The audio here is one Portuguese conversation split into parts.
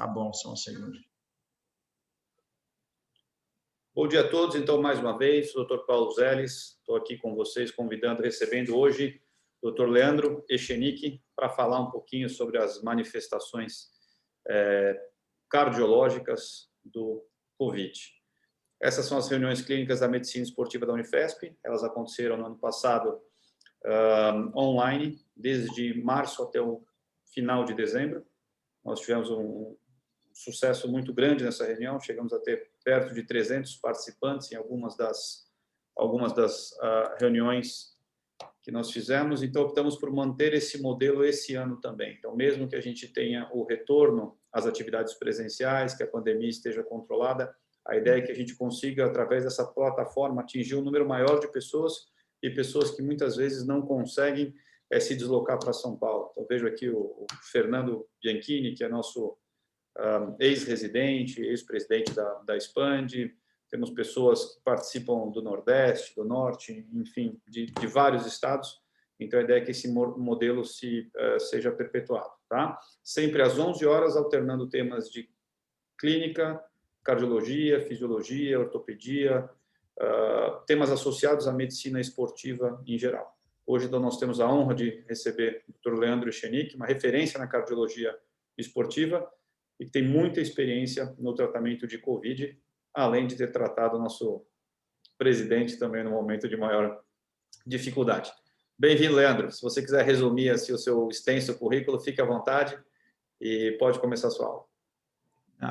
Tá bom, só um segundo. Bom dia a todos, então, mais uma vez, Dr. Paulo Zeles, estou aqui com vocês, recebendo hoje o Dr. Leandro Echenique para falar um pouquinho sobre as manifestações cardiológicas do COVID. Essas são as reuniões clínicas da Medicina Esportiva da Unifesp, elas aconteceram no ano passado online, desde março até o final de dezembro. Nós tivemos um sucesso muito grande nessa reunião, chegamos a ter perto de 300 participantes em algumas das reuniões que nós fizemos, então optamos por manter esse modelo esse ano também. Então, mesmo que a gente tenha o retorno às atividades presenciais, que a pandemia esteja controlada, a ideia é que a gente consiga, através dessa plataforma, atingir um número maior de pessoas e pessoas que muitas vezes não conseguem se deslocar para São Paulo. Então, vejo aqui o Fernando Bianchini, que é nosso ex-residente, ex-presidente da Expand, temos pessoas que participam do Nordeste, do Norte, enfim, de vários estados. Então, a ideia é que esse modelo seja perpetuado, tá? Sempre às 11 horas, alternando temas de clínica, cardiologia, fisiologia, ortopedia, temas associados à medicina esportiva em geral. Hoje, então, nós temos a honra de receber o Dr. Leandro Echenique, uma referência na cardiologia esportiva, e que tem muita experiência no tratamento de COVID, além de ter tratado o nosso presidente também no momento de maior dificuldade. Bem-vindo, Leandro. Se você quiser resumir assim, o seu extenso currículo, fique à vontade e pode começar a sua aula.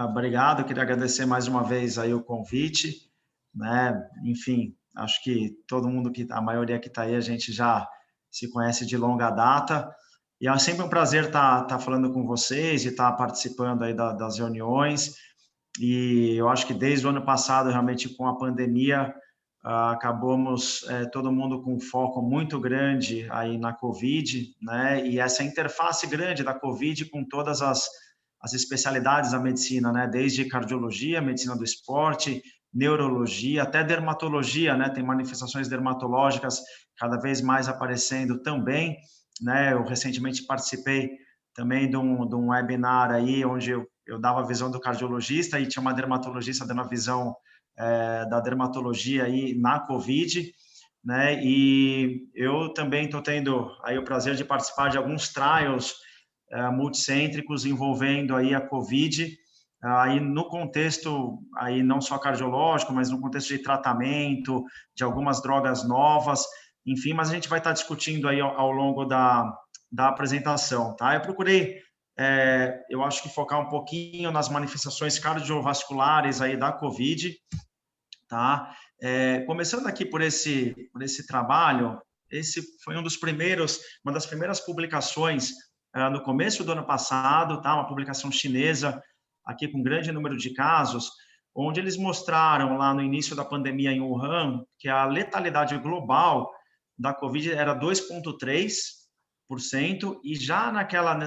Obrigado, queria agradecer mais uma vez aí o convite, né? Enfim, acho que todo mundo, a maioria que está aí, a gente já se conhece de longa data, e é sempre um prazer estar falando com vocês e estar participando aí das reuniões. E eu acho que desde o ano passado, realmente, com a pandemia, acabamos todo mundo com um foco muito grande aí na COVID, né? E essa interface grande da COVID com todas as especialidades da medicina, né? Desde cardiologia, medicina do esporte, neurologia, até dermatologia, né? Tem manifestações dermatológicas cada vez mais aparecendo também, né? Eu recentemente participei também de um webinar aí, onde eu dava a visão do cardiologista e tinha uma dermatologista dando a visão da dermatologia aí na COVID, né? E eu também estou tendo aí o prazer de participar de alguns trials multicêntricos envolvendo aí a COVID, aí no contexto aí não só cardiológico, mas no contexto de tratamento, de algumas drogas novas, enfim, mas a gente vai estar discutindo aí ao longo da apresentação, tá? Eu procurei, eu acho que focar um pouquinho nas manifestações cardiovasculares aí da COVID, tá? Começando aqui por esse trabalho, esse foi uma das primeiras publicações no começo do ano passado, tá? Uma publicação chinesa, aqui com grande número de casos, onde eles mostraram lá no início da pandemia em Wuhan que a letalidade global da Covid era 2,3%, e já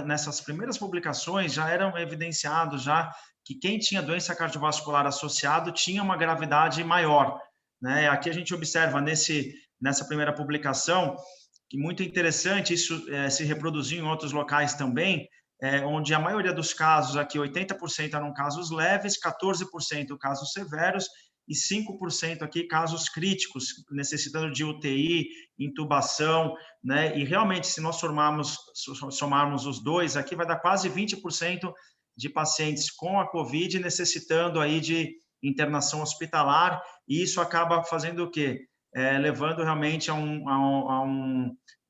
nessas primeiras publicações já eram evidenciados já que quem tinha doença cardiovascular associado tinha uma gravidade maior, né? Aqui a gente observa nessa primeira publicação que muito interessante, isso se reproduziu em outros locais também, onde a maioria dos casos aqui, 80% eram casos leves, 14% casos severos e 5% aqui casos críticos, necessitando de UTI, intubação, né? E realmente, se nós somarmos os dois aqui, vai dar quase 20% de pacientes com a COVID necessitando aí de internação hospitalar, e isso acaba fazendo o quê? Levando realmente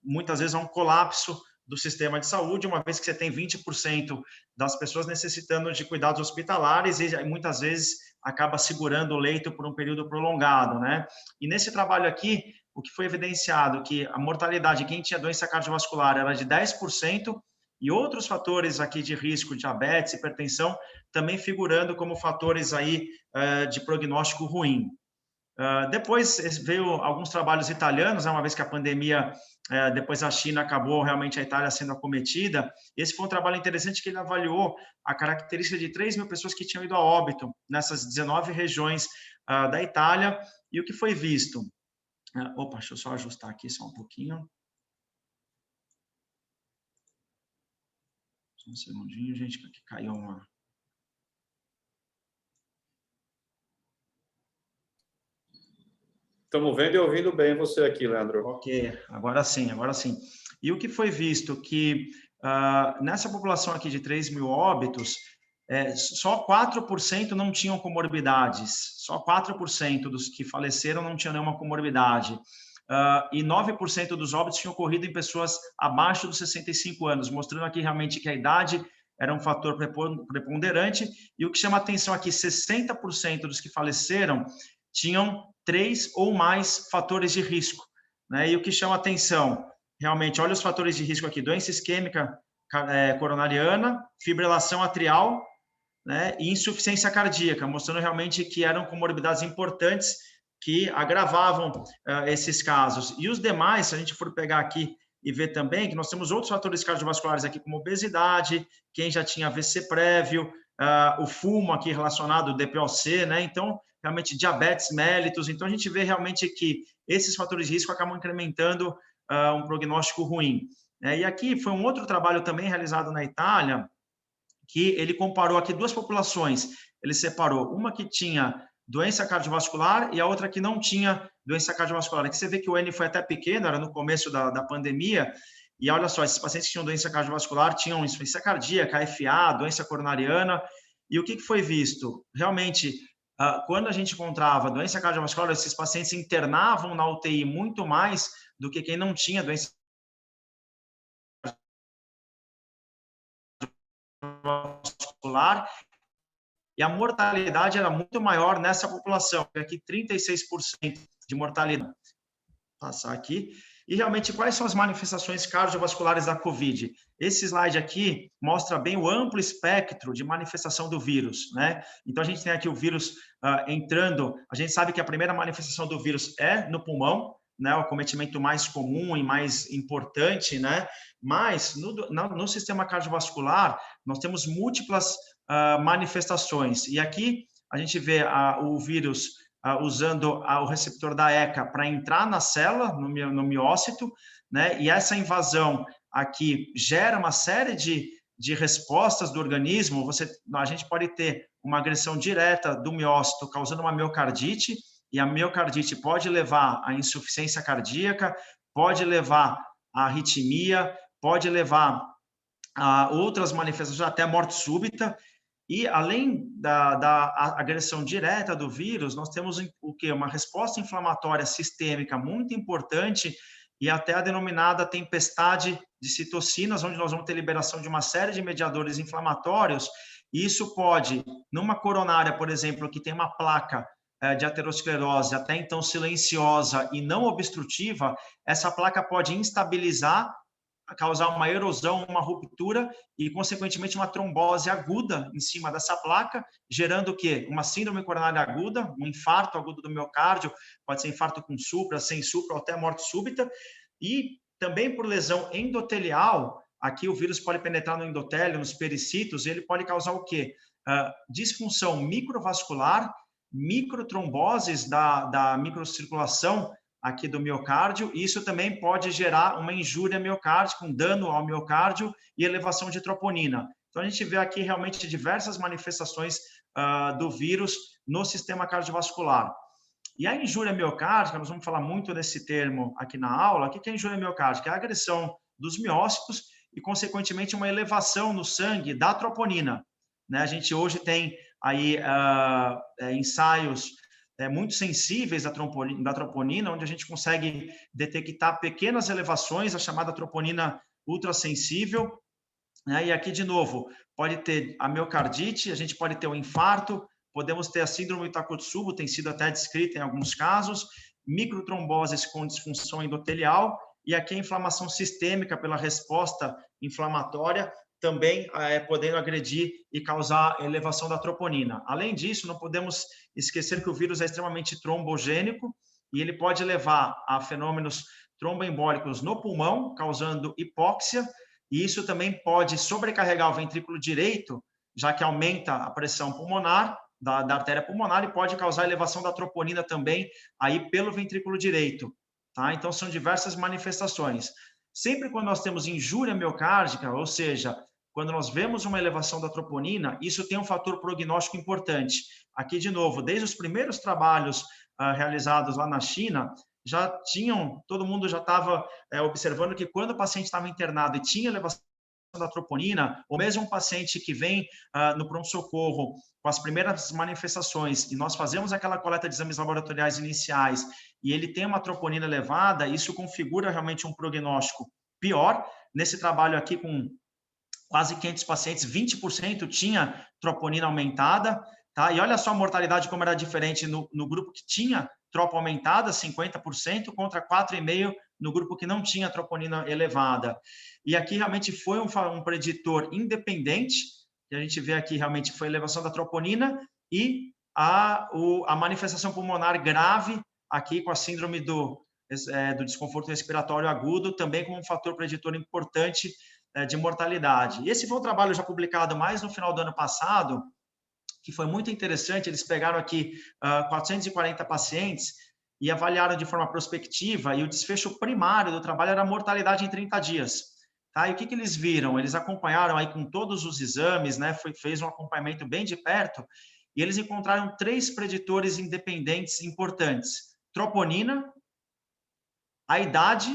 muitas vezes a um colapso do sistema de saúde, uma vez que você tem 20% das pessoas necessitando de cuidados hospitalares e muitas vezes acaba segurando o leito por um período prolongado, né? E nesse trabalho aqui, o que foi evidenciado que a mortalidade, quem tinha doença cardiovascular era de 10%, e outros fatores aqui de risco, diabetes, hipertensão, também figurando como fatores aí de prognóstico ruim. Depois veio alguns trabalhos italianos, uma vez que a pandemia, depois a China acabou realmente a Itália sendo acometida. Esse foi um trabalho interessante que ele avaliou a característica de 3.000 pessoas que tinham ido a óbito nessas 19 regiões da Itália, e o que foi visto. Deixa eu só ajustar aqui só um pouquinho. Só um segundinho, gente, que caiu uma... Estamos vendo e ouvindo bem você aqui, Leandro. Ok, agora sim, agora sim. E o que foi visto que nessa população aqui de 3 mil óbitos, só 4% não tinham comorbidades, só 4% dos que faleceram não tinham nenhuma comorbidade. E 9% dos óbitos tinham ocorrido em pessoas abaixo dos 65 anos, mostrando aqui realmente que a idade era um fator preponderante. E o que chama atenção aqui, 60% dos que faleceram tinham 3 ou mais fatores de risco, né? E o que chama atenção, realmente, olha os fatores de risco aqui: doença isquêmica coronariana, fibrilação atrial, né, e insuficiência cardíaca, mostrando realmente que eram comorbidades importantes que agravavam esses casos. E os demais, se a gente for pegar aqui e ver também que nós temos outros fatores cardiovasculares aqui, como obesidade, quem já tinha AVC prévio, o fumo aqui relacionado ao DPOC, né? Então, realmente, diabetes mellitus. Então, a gente vê realmente que esses fatores de risco acabam incrementando um prognóstico ruim. E aqui foi um outro trabalho também realizado na Itália, que ele comparou aqui duas populações. Ele separou uma que tinha doença cardiovascular e a outra que não tinha doença cardiovascular. Aqui você vê que o N foi até pequeno, era no começo da pandemia, e olha só, esses pacientes que tinham doença cardiovascular tinham insuficiência cardíaca, FA, doença coronariana, e o que foi visto? Realmente, quando a gente encontrava doença cardiovascular, esses pacientes internavam na UTI muito mais do que quem não tinha doença cardiovascular, e a mortalidade era muito maior nessa população, aqui 36% de mortalidade. Vou passar aqui. E realmente, quais são as manifestações cardiovasculares da COVID? Esse slide aqui mostra bem o amplo espectro de manifestação do vírus, né? Então, a gente tem aqui o vírus entrando, a gente sabe que a primeira manifestação do vírus é no pulmão, né? O acometimento mais comum e mais importante, né? Mas no sistema cardiovascular, nós temos múltiplas manifestações. E aqui a gente vê o vírus usando o receptor da ECA para entrar na célula, no miócito, né? E essa invasão aqui gera uma série de respostas do organismo. A gente pode ter uma agressão direta do miócito, causando uma miocardite, e a miocardite pode levar à insuficiência cardíaca, pode levar à arritmia, pode levar a outras manifestações, até morte súbita. E, além da agressão direta do vírus, nós temos o quê? Uma resposta inflamatória sistêmica muito importante, e até a denominada tempestade de citocinas, onde nós vamos ter liberação de uma série de mediadores inflamatórios. E isso pode, numa coronária, por exemplo, que tem uma placa de aterosclerose, até então silenciosa e não obstrutiva, essa placa pode instabilizar, causar uma erosão, uma ruptura e, consequentemente, uma trombose aguda em cima dessa placa, gerando o quê? Uma síndrome coronária aguda, um infarto agudo do miocárdio, pode ser infarto com supra, sem supra, ou até morte súbita. E também por lesão endotelial, aqui o vírus pode penetrar no endotélio, nos pericitos, e ele pode causar o quê? Disfunção microvascular, microtromboses da microcirculação aqui do miocárdio, e isso também pode gerar uma injúria miocárdica, um dano ao miocárdio e elevação de troponina. Então, a gente vê aqui realmente diversas manifestações do vírus no sistema cardiovascular. E a injúria miocárdica, nós vamos falar muito desse termo aqui na aula. O que é a injúria miocárdica? É a agressão dos miócitos e, consequentemente, uma elevação no sangue da troponina, né? A gente hoje tem aí ensaios muito sensíveis da troponina, onde a gente consegue detectar pequenas elevações, a chamada troponina ultrassensível, né? E aqui, de novo, pode ter a miocardite, a gente pode ter o infarto, podemos ter a síndrome do Takotsubo, tem sido até descrita em alguns casos, microtromboses com disfunção endotelial, e aqui a inflamação sistêmica pela resposta inflamatória, também podendo agredir e causar elevação da troponina. Além disso, não podemos esquecer que o vírus é extremamente trombogênico e ele pode levar a fenômenos tromboembólicos no pulmão, causando hipóxia, e isso também pode sobrecarregar o ventrículo direito, já que aumenta a pressão pulmonar, da artéria pulmonar, e pode causar elevação da troponina também aí pelo ventrículo direito. Tá? Então, são diversas manifestações. Sempre quando nós temos injúria miocárdica, ou seja, quando nós vemos uma elevação da troponina, isso tem um fator prognóstico importante. Aqui, de novo, desde os primeiros trabalhos realizados lá na China, todo mundo já estava observando que quando o paciente estava internado e tinha elevação da troponina, ou mesmo um paciente que vem no pronto-socorro com as primeiras manifestações, e nós fazemos aquela coleta de exames laboratoriais iniciais, e ele tem uma troponina elevada, isso configura realmente um prognóstico pior. Nesse trabalho aqui, com quase 500 pacientes, 20% tinha troponina aumentada, tá? E olha só a mortalidade como era diferente no grupo que tinha tropa aumentada, 50%, contra 4,5% no grupo que não tinha troponina elevada. E aqui realmente foi um preditor independente, que a gente vê aqui realmente foi a elevação da troponina e a manifestação pulmonar grave aqui com a síndrome do desconforto respiratório agudo, também como um fator preditor importante de mortalidade. E esse foi um trabalho já publicado mais no final do ano passado, que foi muito interessante. Eles pegaram aqui 440 pacientes e avaliaram de forma prospectiva, e o desfecho primário do trabalho era a mortalidade em 30 dias. Tá? E o que eles viram? Eles acompanharam aí com todos os exames, né? Fez um acompanhamento bem de perto, e eles encontraram 3 preditores independentes importantes: troponina, a idade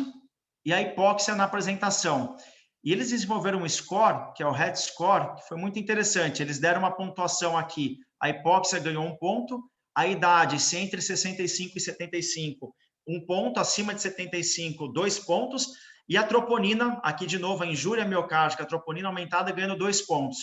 e a hipóxia na apresentação. E eles desenvolveram um score, que é o HET score, que foi muito interessante. Eles deram uma pontuação aqui. A hipóxia ganhou 1 ponto, a idade, se entre 65 e 75, 1 ponto, acima de 75, 2 pontos, e a troponina, aqui de novo, a injúria miocárdica, a troponina aumentada, ganhando 2 pontos.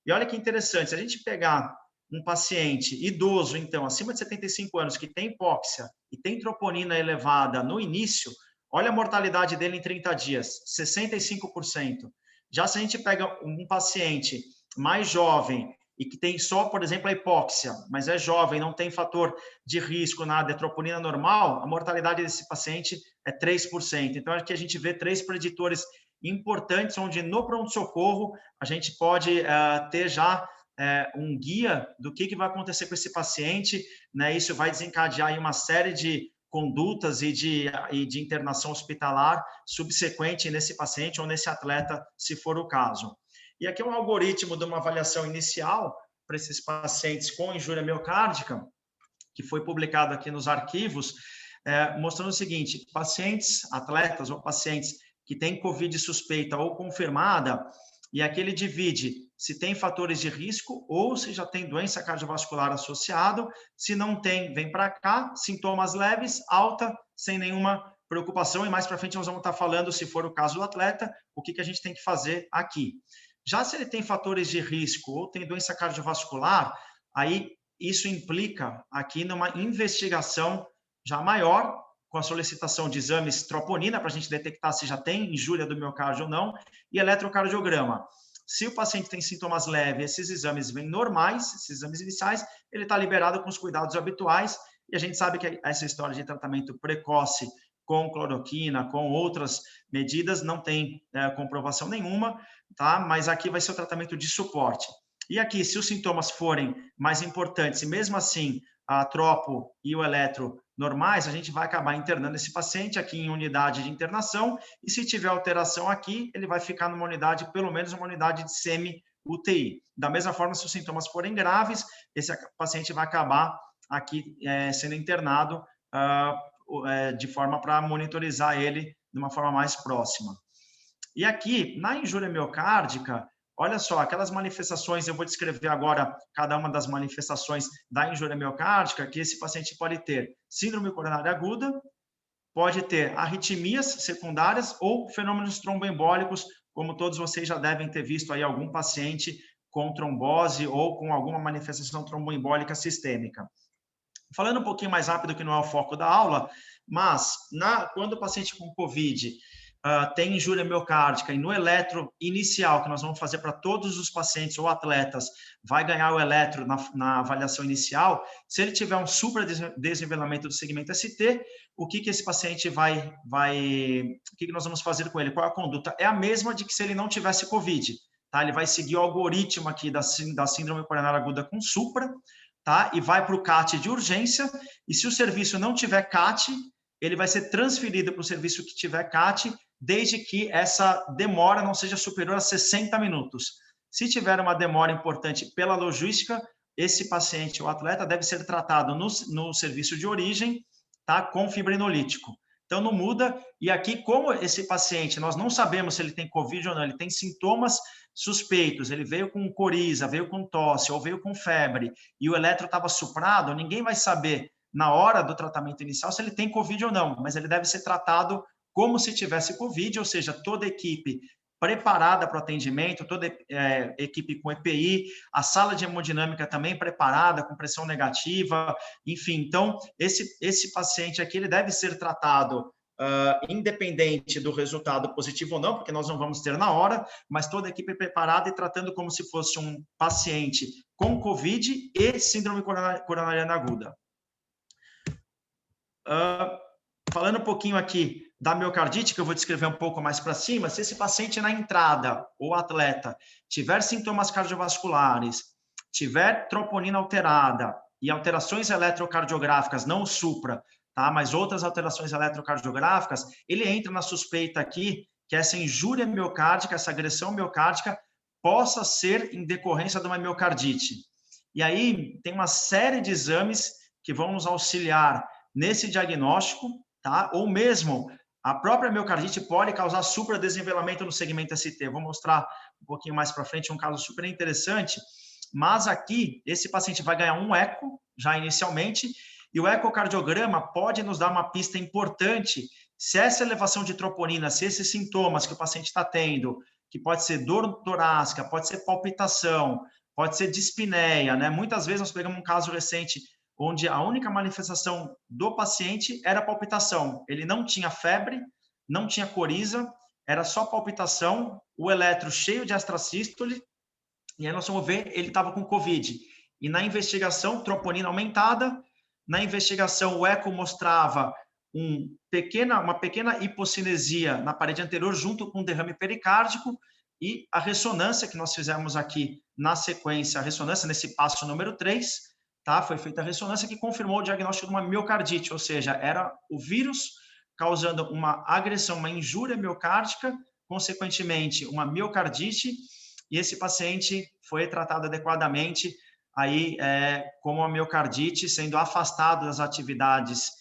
E olha que interessante, se a gente pegar um paciente idoso, então, acima de 75 anos, que tem hipóxia e tem troponina elevada no início, olha a mortalidade dele em 30 dias, 65%. Já se a gente pega um paciente mais jovem e que tem só, por exemplo, a hipóxia, mas é jovem, não tem fator de risco, nada, é troponina normal, a mortalidade desse paciente é 3%. Então, aqui a gente vê 3 preditores importantes, onde no pronto-socorro a gente pode ter já um guia do que vai acontecer com esse paciente, né? Isso vai desencadear aí uma série de condutas e de internação hospitalar subsequente nesse paciente ou nesse atleta, se for o caso. E aqui é um algoritmo de uma avaliação inicial para esses pacientes com injúria miocárdica, que foi publicado aqui nos arquivos, mostrando o seguinte: pacientes, atletas ou pacientes que têm COVID suspeita ou confirmada, e aqui ele divide se tem fatores de risco ou se já tem doença cardiovascular associado. Se não tem, vem para cá, sintomas leves, alta, sem nenhuma preocupação, e mais para frente nós vamos estar falando, se for o caso do atleta, o que a gente tem que fazer aqui. Já se ele tem fatores de risco ou tem doença cardiovascular, aí isso implica aqui numa investigação já maior, com a solicitação de exames troponina, para a gente detectar se já tem injúria do miocárdio ou não, e eletrocardiograma. Se o paciente tem sintomas leves, esses exames vêm normais, esses exames iniciais, ele está liberado com os cuidados habituais, e a gente sabe que essa história de tratamento precoce com cloroquina, com outras medidas, não tem comprovação nenhuma, tá? Mas aqui vai ser o tratamento de suporte. E aqui, se os sintomas forem mais importantes, e mesmo assim a tropo e o eletro normais, a gente vai acabar internando esse paciente aqui em unidade de internação, e se tiver alteração aqui, ele vai ficar numa unidade, pelo menos uma unidade de semi-UTI. Da mesma forma, se os sintomas forem graves, esse paciente vai acabar aqui sendo internado de forma para monitorizar ele de uma forma mais próxima. E aqui, na injúria miocárdica, olha só, aquelas manifestações, eu vou descrever agora cada uma das manifestações da injúria miocárdica, que esse paciente pode ter: síndrome coronária aguda, pode ter arritmias secundárias ou fenômenos tromboembólicos, como todos vocês já devem ter visto aí algum paciente com trombose ou com alguma manifestação tromboembólica sistêmica. Falando um pouquinho mais rápido, que não é o foco da aula, mas quando o paciente com COVID tem injúria miocárdica, e no eletro inicial, que nós vamos fazer para todos os pacientes ou atletas, vai ganhar o eletro na avaliação inicial, se ele tiver um supradesnivelamento do segmento ST, o que esse paciente o que nós vamos fazer com ele? Qual é a conduta? É a mesma de que se ele não tivesse COVID, tá? Ele vai seguir o algoritmo aqui da síndrome coronária aguda com supra, tá? E vai para o CAT de urgência, e se o serviço não tiver CAT, ele vai ser transferido para o serviço que tiver CAT, desde que essa demora não seja superior a 60 minutos. Se tiver uma demora importante pela logística, esse paciente, o atleta, deve ser tratado no serviço de origem, tá, com fibrinolítico. Então, não muda. E aqui, como esse paciente, nós não sabemos se ele tem Covid ou não, ele tem sintomas suspeitos, ele veio com coriza, veio com tosse ou veio com febre, e o eletro estava suprado, ninguém vai saber, na hora do tratamento inicial, se ele tem Covid ou não, mas ele deve ser tratado como se tivesse Covid, ou seja, toda a equipe preparada para o atendimento, toda equipe com EPI, a sala de hemodinâmica também preparada, com pressão negativa, enfim. Então, esse paciente aqui, ele deve ser tratado independente do resultado positivo ou não, porque nós não vamos ter na hora, mas toda a equipe preparada e tratando como se fosse um paciente com COVID e síndrome coronariana aguda. Falando um pouquinho aqui da miocardite, que eu vou descrever um pouco mais para cima, se esse paciente na entrada, ou atleta, tiver sintomas cardiovasculares, tiver troponina alterada e alterações eletrocardiográficas, não o supra, tá? Mas outras alterações eletrocardiográficas, ele entra na suspeita aqui que essa injúria miocárdica, essa agressão miocárdica, possa ser em decorrência de uma miocardite. E aí tem uma série de exames que vão nos auxiliar nesse diagnóstico, tá? Ou mesmo a própria miocardite pode causar supradesnivelamento no segmento ST. Eu vou mostrar um pouquinho mais para frente um caso super interessante, mas aqui esse paciente vai ganhar um eco já inicialmente, e o ecocardiograma pode nos dar uma pista importante se essa elevação de troponina, se esses sintomas que o paciente está tendo, que pode ser dor torácica, pode ser palpitação, pode ser dispneia, né? Muitas vezes nós pegamos um caso recente onde a única manifestação do paciente era palpitação. Ele não tinha febre, não tinha coriza, era só palpitação, o eletro cheio de extrasístole, e aí nós vamos ver, ele estava com Covid. E na investigação, troponina aumentada, na investigação o eco mostrava uma pequena hipocinesia na parede anterior, junto com derrame pericárdico, e a ressonância que nós fizemos aqui na sequência, a ressonância nesse passo número 3, tá? Foi feita a ressonância que confirmou o diagnóstico de uma miocardite, ou seja, era o vírus causando uma agressão, uma injúria miocárdica, consequentemente uma miocardite, e esse paciente foi tratado adequadamente aí como a miocardite, sendo afastado das atividades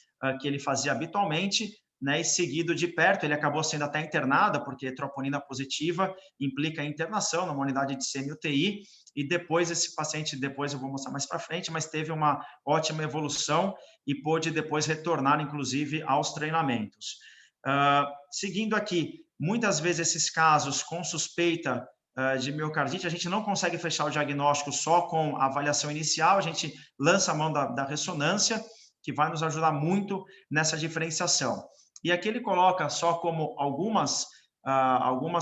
que ele fazia habitualmente, né, e seguido de perto. Ele acabou sendo até internado, porque troponina positiva implica internação numa unidade de semi-UTI, e depois esse paciente, depois eu vou mostrar mais para frente, mas teve uma ótima evolução e pôde depois retornar, inclusive, aos treinamentos. Seguindo aqui, muitas vezes esses casos com suspeita de miocardite, a gente não consegue fechar o diagnóstico só com a avaliação inicial, a gente lança a mão da ressonância, que vai nos ajudar muito nessa diferenciação. E aqui ele coloca só como algumas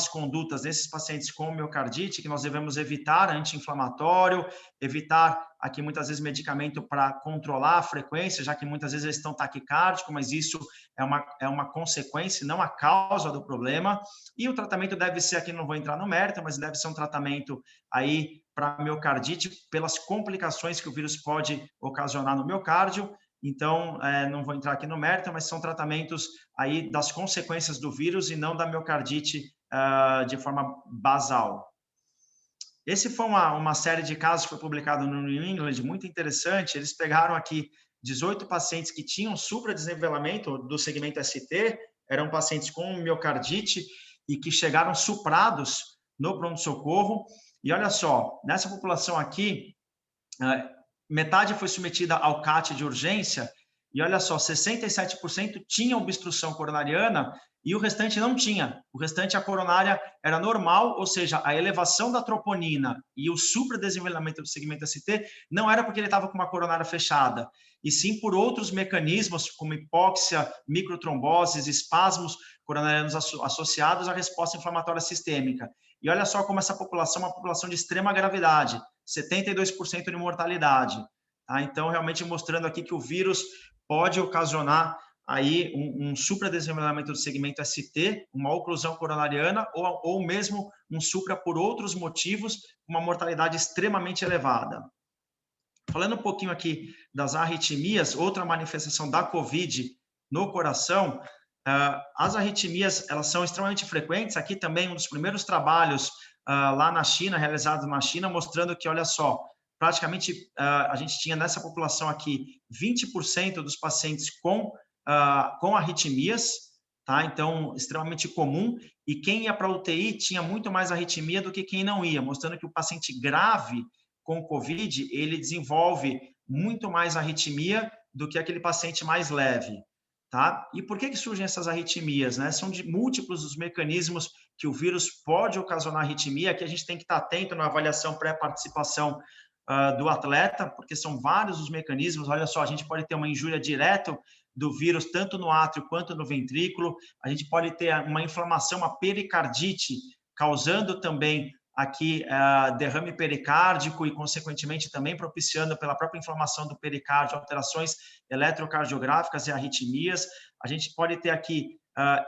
condutas desses pacientes com miocardite que nós devemos evitar: anti-inflamatório, evitar aqui muitas vezes medicamento para controlar a frequência, já que muitas vezes eles estão taquicárdicos, mas isso é uma consequência, não a causa do problema. E o tratamento deve ser, aqui não vou entrar no mérito, mas deve ser um tratamento aí para miocardite, pelas complicações que o vírus pode ocasionar no miocárdio. Então, não vou entrar aqui no mérito, mas são tratamentos aí das consequências do vírus e não da miocardite de forma basal. Esse foi uma série de casos que foi publicado no New England, muito interessante. Eles pegaram aqui 18 pacientes que tinham supradesnivelamento do segmento ST, eram pacientes com miocardite e que chegaram suprados no pronto-socorro. E olha só, nessa população aqui, metade foi submetida ao CAT de urgência, e olha só, 67% tinha obstrução coronariana e o restante não tinha. O restante, a coronária era normal, ou seja, a elevação da troponina e o supradesenvolvimento do segmento ST não era porque ele estava com uma coronária fechada, e sim por outros mecanismos, como hipóxia, microtromboses, espasmos coronarianos associados à resposta inflamatória sistêmica. E olha só como essa população é uma população de extrema gravidade, 72% de mortalidade. Tá? Então, realmente mostrando aqui que o vírus pode ocasionar aí um supradesenvolvimento do segmento ST, uma oclusão coronariana, ou mesmo um supra por outros motivos, uma mortalidade extremamente elevada. Falando um pouquinho aqui das arritmias, outra manifestação da COVID no coração, as arritmias, elas são extremamente frequentes. Aqui também um dos primeiros trabalhos lá na China, realizados na China, mostrando que, olha só, praticamente a gente tinha nessa população aqui 20% dos pacientes com arritmias, tá? Então, extremamente comum. E quem ia para a UTI tinha muito mais arritmia do que quem não ia, mostrando que o paciente grave com COVID, ele desenvolve muito mais arritmia do que aquele paciente mais leve. Tá? E por que surgem essas arritmias? Né? São de múltiplos os mecanismos que o vírus pode ocasionar arritmia, que a gente tem que estar atento na avaliação pré-participação do atleta, porque são vários os mecanismos. Olha só, a gente pode ter uma injúria direta do vírus, tanto no átrio quanto no ventrículo. A gente pode ter uma inflamação, uma pericardite, causando também aqui derrame pericárdico e, consequentemente, também propiciando pela própria inflamação do pericárdio alterações eletrocardiográficas e arritmias. A gente pode ter aqui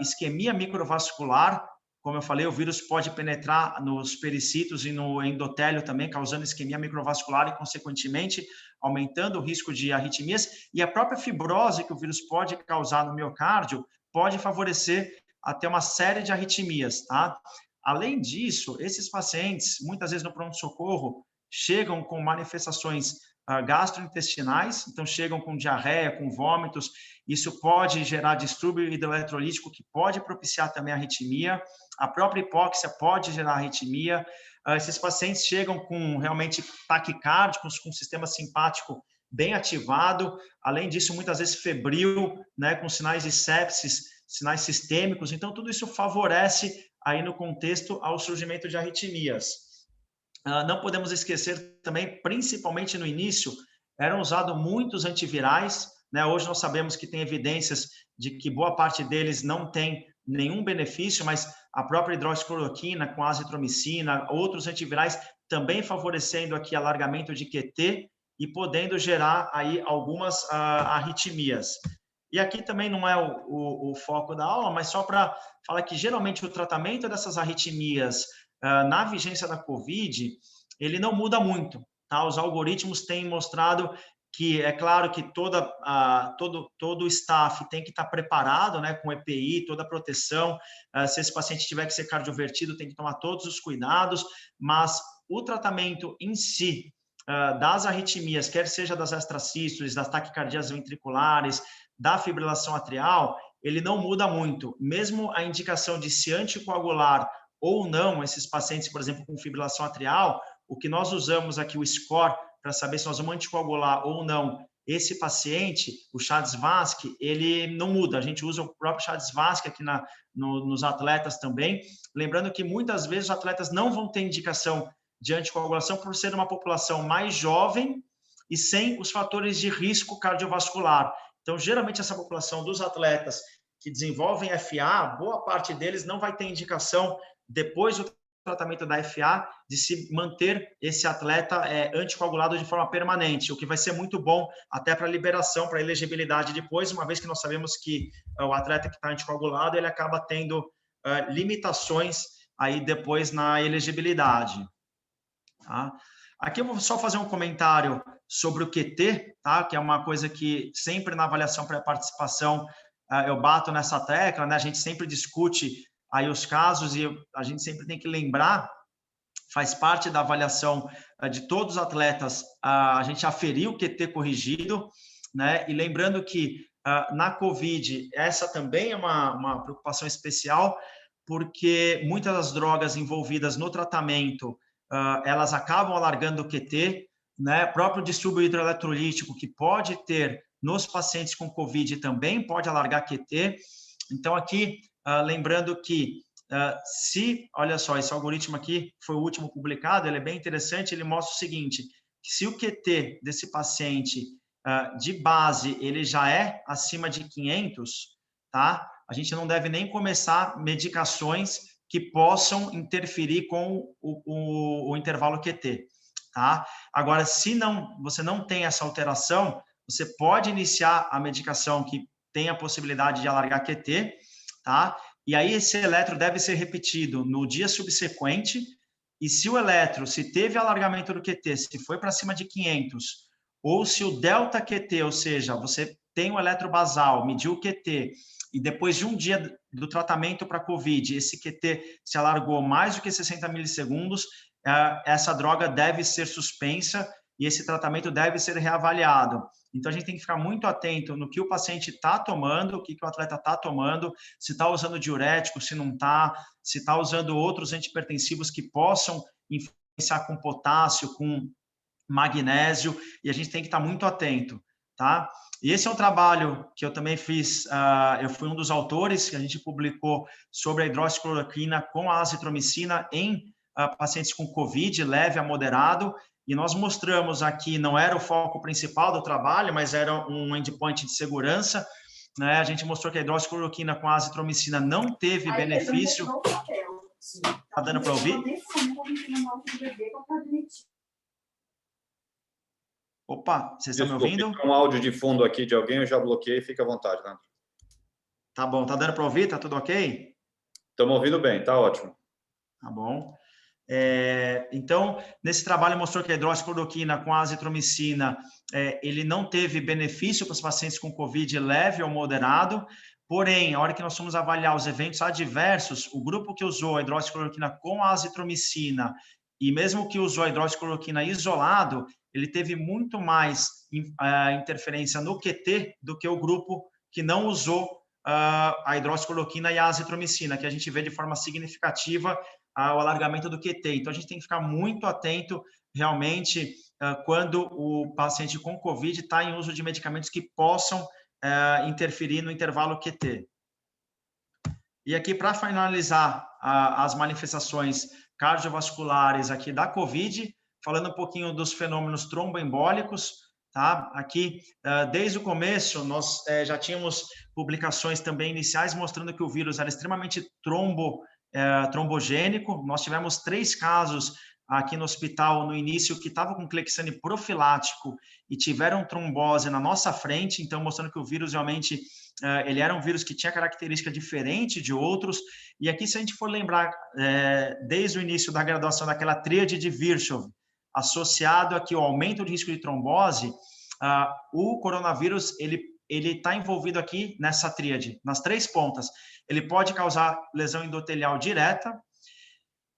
isquemia microvascular. Como eu falei, o vírus pode penetrar nos pericitos e no endotélio também, causando isquemia microvascular e, consequentemente, aumentando o risco de arritmias. E a própria fibrose que o vírus pode causar no miocárdio pode favorecer até uma série de arritmias, tá? Além disso, esses pacientes, muitas vezes no pronto-socorro, chegam com manifestações gastrointestinais, então chegam com diarreia, com vômitos. Isso pode gerar distúrbio hidroeletrolítico, que pode propiciar também arritmia. A própria hipóxia pode gerar arritmia. Esses pacientes chegam com realmente taquicárdicos, com o sistema simpático bem ativado. Além disso, muitas vezes febril, né, com sinais de sepsis, sinais sistêmicos. Então, tudo isso favorece aí no contexto ao surgimento de arritmias. Não podemos esquecer também, principalmente no início, eram usados muitos antivirais, né? Hoje nós sabemos que tem evidências de que boa parte deles não tem nenhum benefício, mas a própria hidroxicloroquina com azitromicina, outros antivirais também favorecendo aqui alargamento de QT e podendo gerar aí algumas arritmias. E aqui também não é o foco da aula, mas só para falar que geralmente o tratamento dessas arritmias na vigência da COVID, ele não muda muito, tá? Os algoritmos têm mostrado que é claro que todo o staff tem que estar preparado, né, com EPI, toda a proteção. Se esse paciente tiver que ser cardiovertido, tem que tomar todos os cuidados, mas o tratamento em si das arritmias, quer seja das extrasístoles, das taquicardias ventriculares, da fibrilação atrial, ele não muda muito. Mesmo a indicação de se anticoagular ou não esses pacientes, por exemplo, com fibrilação atrial, o que nós usamos aqui, o score, para saber se nós vamos anticoagular ou não esse paciente, o Chades-Vasque, ele não muda. A gente usa o próprio Chades-Vasque aqui nos atletas também. Lembrando que muitas vezes os atletas não vão ter indicação de anticoagulação por ser uma população mais jovem e sem os fatores de risco cardiovascular. Então, geralmente, essa população dos atletas que desenvolvem FA, boa parte deles não vai ter indicação, depois do tratamento da FA, de se manter esse atleta anticoagulado de forma permanente, o que vai ser muito bom até para a liberação, para a elegibilidade depois, uma vez que nós sabemos que o atleta que está anticoagulado, ele acaba tendo limitações aí depois na elegibilidade. Tá? Aqui eu vou só fazer um comentário sobre o QT, tá? Que é uma coisa que sempre na avaliação pré-participação eu bato nessa tecla, né? A gente sempre discute aí os casos e a gente sempre tem que lembrar, faz parte da avaliação de todos os atletas, a gente aferir o QT corrigido, né? E lembrando que na COVID, essa também é uma preocupação especial, porque muitas das drogas envolvidas no tratamento, elas acabam alargando o QT, né? O próprio distúrbio hidroeletrolítico que pode ter nos pacientes com COVID também pode alargar QT. Então, aqui, lembrando que olha só, esse algoritmo aqui foi o último publicado, ele é bem interessante, ele mostra o seguinte, que se o QT desse paciente de base, ele já é acima de 500, tá? A gente não deve nem começar medicações que possam interferir com o intervalo QT, tá? Agora, se você não tem essa alteração, você pode iniciar a medicação que tem a possibilidade de alargar QT, tá? E aí esse eletro deve ser repetido no dia subsequente, e se o eletro, se teve alargamento do QT, se foi para cima de 500, ou se o delta QT, ou seja, você tem o eletro basal, mediu o QT, e depois de um dia do tratamento para COVID, esse QT se alargou mais do que 60 milissegundos, essa droga deve ser suspensa e esse tratamento deve ser reavaliado. Então, a gente tem que ficar muito atento no que o paciente está tomando, o que o atleta está tomando, se está usando diurético, se não está, se está usando outros antihipertensivos que possam influenciar com potássio, com magnésio, e a gente tem que estar muito atento, tá? E esse é um trabalho que eu também fiz, eu fui um dos autores que a gente publicou sobre a hidroxicloroquina com a azitromicina em pacientes com COVID, leve a moderado, e nós mostramos aqui, não era o foco principal do trabalho, mas era um endpoint de segurança, né? A gente mostrou que a hidroxicloroquina com a azitromicina não teve benefício. Tá dando para ouvir? Opa, vocês estão me ouvindo? Tem um áudio de fundo aqui de alguém, eu já bloqueei, fica à vontade, Leandro. Tá bom, tá dando para ouvir? Tá tudo ok? Estamos ouvindo bem, tá ótimo. Tá bom. Então, nesse trabalho mostrou que a hidroxicloroquina com a azitromicina, ele não teve benefício para os pacientes com COVID leve ou moderado, porém, a hora que nós fomos avaliar os eventos adversos, o grupo que usou a hidroxicloroquina com a azitromicina e mesmo que usou a hidroxicloroquina isolado, ele teve muito mais interferência no QT do que o grupo que não usou a hidroxicloroquina e a azitromicina, que a gente vê de forma significativa o alargamento do QT. Então, a gente tem que ficar muito atento, realmente, quando o paciente com COVID está em uso de medicamentos que possam interferir no intervalo QT. E aqui, para finalizar as manifestações cardiovasculares aqui da COVID, falando um pouquinho dos fenômenos tromboembólicos, tá? Aqui, desde o começo, nós já tínhamos publicações também iniciais mostrando que o vírus era extremamente trombogênico. Nós tivemos 3 casos aqui no hospital no início que estavam com clexane profilático e tiveram trombose na nossa frente, então mostrando que o vírus realmente ele era um vírus que tinha característica diferente de outros. E aqui, se a gente for lembrar, desde o início da graduação daquela tríade de Virchow, associado aqui ao aumento de risco de trombose, o coronavírus, ele está envolvido aqui nessa tríade, nas 3 pontas. Ele pode causar lesão endotelial direta,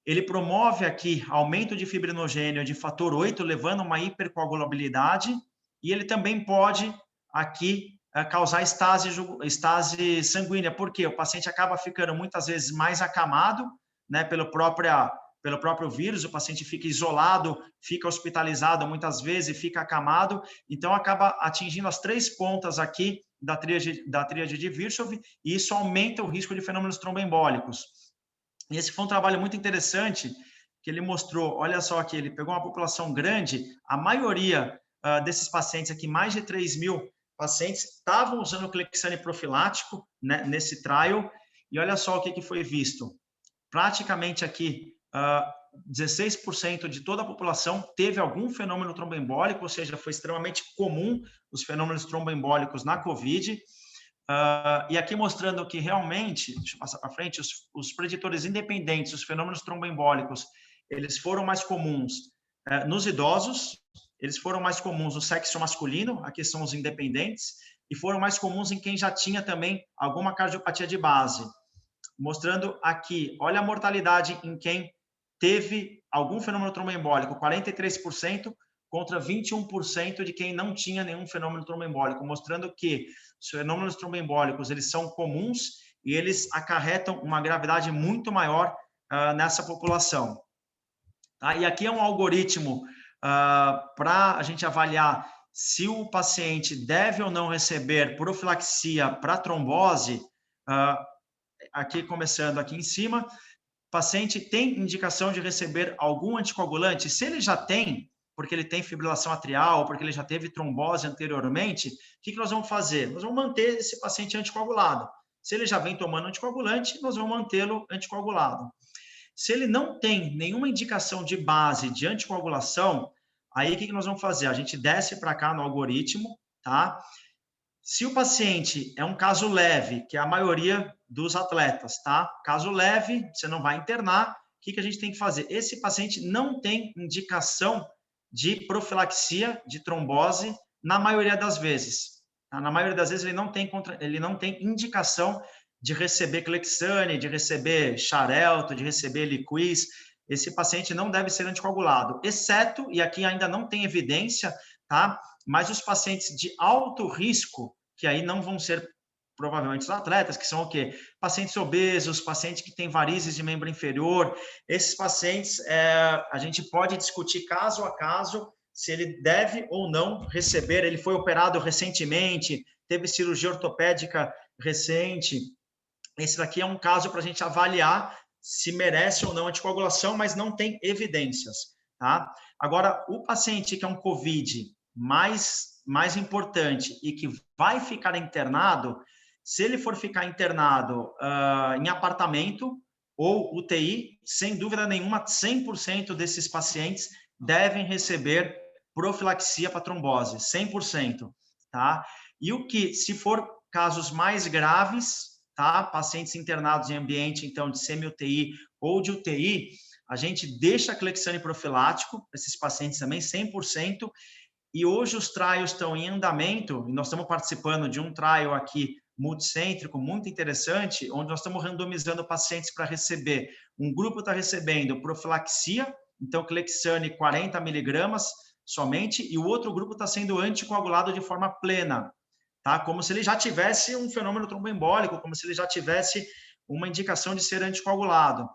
ele promove aqui aumento de fibrinogênio de fator 8, levando a uma hipercoagulabilidade, e ele também pode aqui causar estase sanguínea, porque o paciente acaba ficando muitas vezes mais acamado, né, pelo próprio vírus, o paciente fica isolado, fica hospitalizado muitas vezes e fica acamado, então acaba atingindo as 3 pontas aqui da tríade de Virchow, e isso aumenta o risco de fenômenos tromboembólicos. E esse foi um trabalho muito interessante, que ele mostrou, olha só aqui, ele pegou uma população grande, a maioria desses pacientes aqui, mais de 3.000 pacientes, estavam usando o clexane profilático, né, nesse trial, e olha só o que foi visto. Praticamente aqui, 16% de toda a população teve algum fenômeno tromboembólico, ou seja, foi extremamente comum os fenômenos tromboembólicos na COVID. E aqui mostrando que realmente, deixa eu passar para frente, os preditores independentes, os fenômenos tromboembólicos, eles foram mais comuns nos idosos, eles foram mais comuns no sexo masculino, aqui são os independentes, e foram mais comuns em quem já tinha também alguma cardiopatia de base. Mostrando aqui, olha a mortalidade em quem teve algum fenômeno tromboembólico, 43% contra 21% de quem não tinha nenhum fenômeno tromboembólico, mostrando que os fenômenos tromboembólicos, eles são comuns e eles acarretam uma gravidade muito maior nessa população. Tá? E aqui é um algoritmo para a gente avaliar se o paciente deve ou não receber profilaxia para trombose. Aqui, começando aqui em cima, o paciente tem indicação de receber algum anticoagulante? Se ele já tem, porque ele tem fibrilação atrial, porque ele já teve trombose anteriormente, o que nós vamos fazer? Nós vamos manter esse paciente anticoagulado. Se ele já vem tomando anticoagulante, nós vamos mantê-lo anticoagulado. Se ele não tem nenhuma indicação de base de anticoagulação, aí o que nós vamos fazer? A gente desce para cá no algoritmo, tá? Se o paciente é um caso leve, que é a maioria dos atletas, tá? Caso leve, você não vai internar, o que a gente tem que fazer? Esse paciente não tem indicação de profilaxia de trombose na maioria das vezes. Tá? Na maioria das vezes, ele não tem indicação de receber Clexane, de receber Xarelto, de receber Eliquis. Esse paciente não deve ser anticoagulado, exceto, e aqui ainda não tem evidência, tá? Mas os pacientes de alto risco, que aí não vão ser provavelmente os atletas, que são o quê? Pacientes obesos, pacientes que têm varizes de membro inferior. Esses pacientes, a gente pode discutir caso a caso se ele deve ou não receber. Ele foi operado recentemente, teve cirurgia ortopédica recente. Esse daqui é um caso para a gente avaliar se merece ou não anticoagulação, mas não tem evidências, tá? Agora, o paciente que é um COVID mais importante e que vai ficar internado, se ele for ficar internado em apartamento ou UTI, sem dúvida nenhuma, 100% desses pacientes devem receber profilaxia para trombose, 100%, tá? E o que, se for casos mais graves, tá? Pacientes internados em ambiente, então, de semi-UTI ou de UTI, a gente deixa Clexane profilático para esses pacientes também, 100%, e hoje os trials estão em andamento, e nós estamos participando de um trial aqui multicêntrico, muito interessante, onde nós estamos randomizando pacientes para receber. Um grupo está recebendo profilaxia, então Clexane 40 miligramas somente, e o outro grupo está sendo anticoagulado de forma plena, tá? Como se ele já tivesse um fenômeno tromboembólico, como se ele já tivesse uma indicação de ser anticoagulado.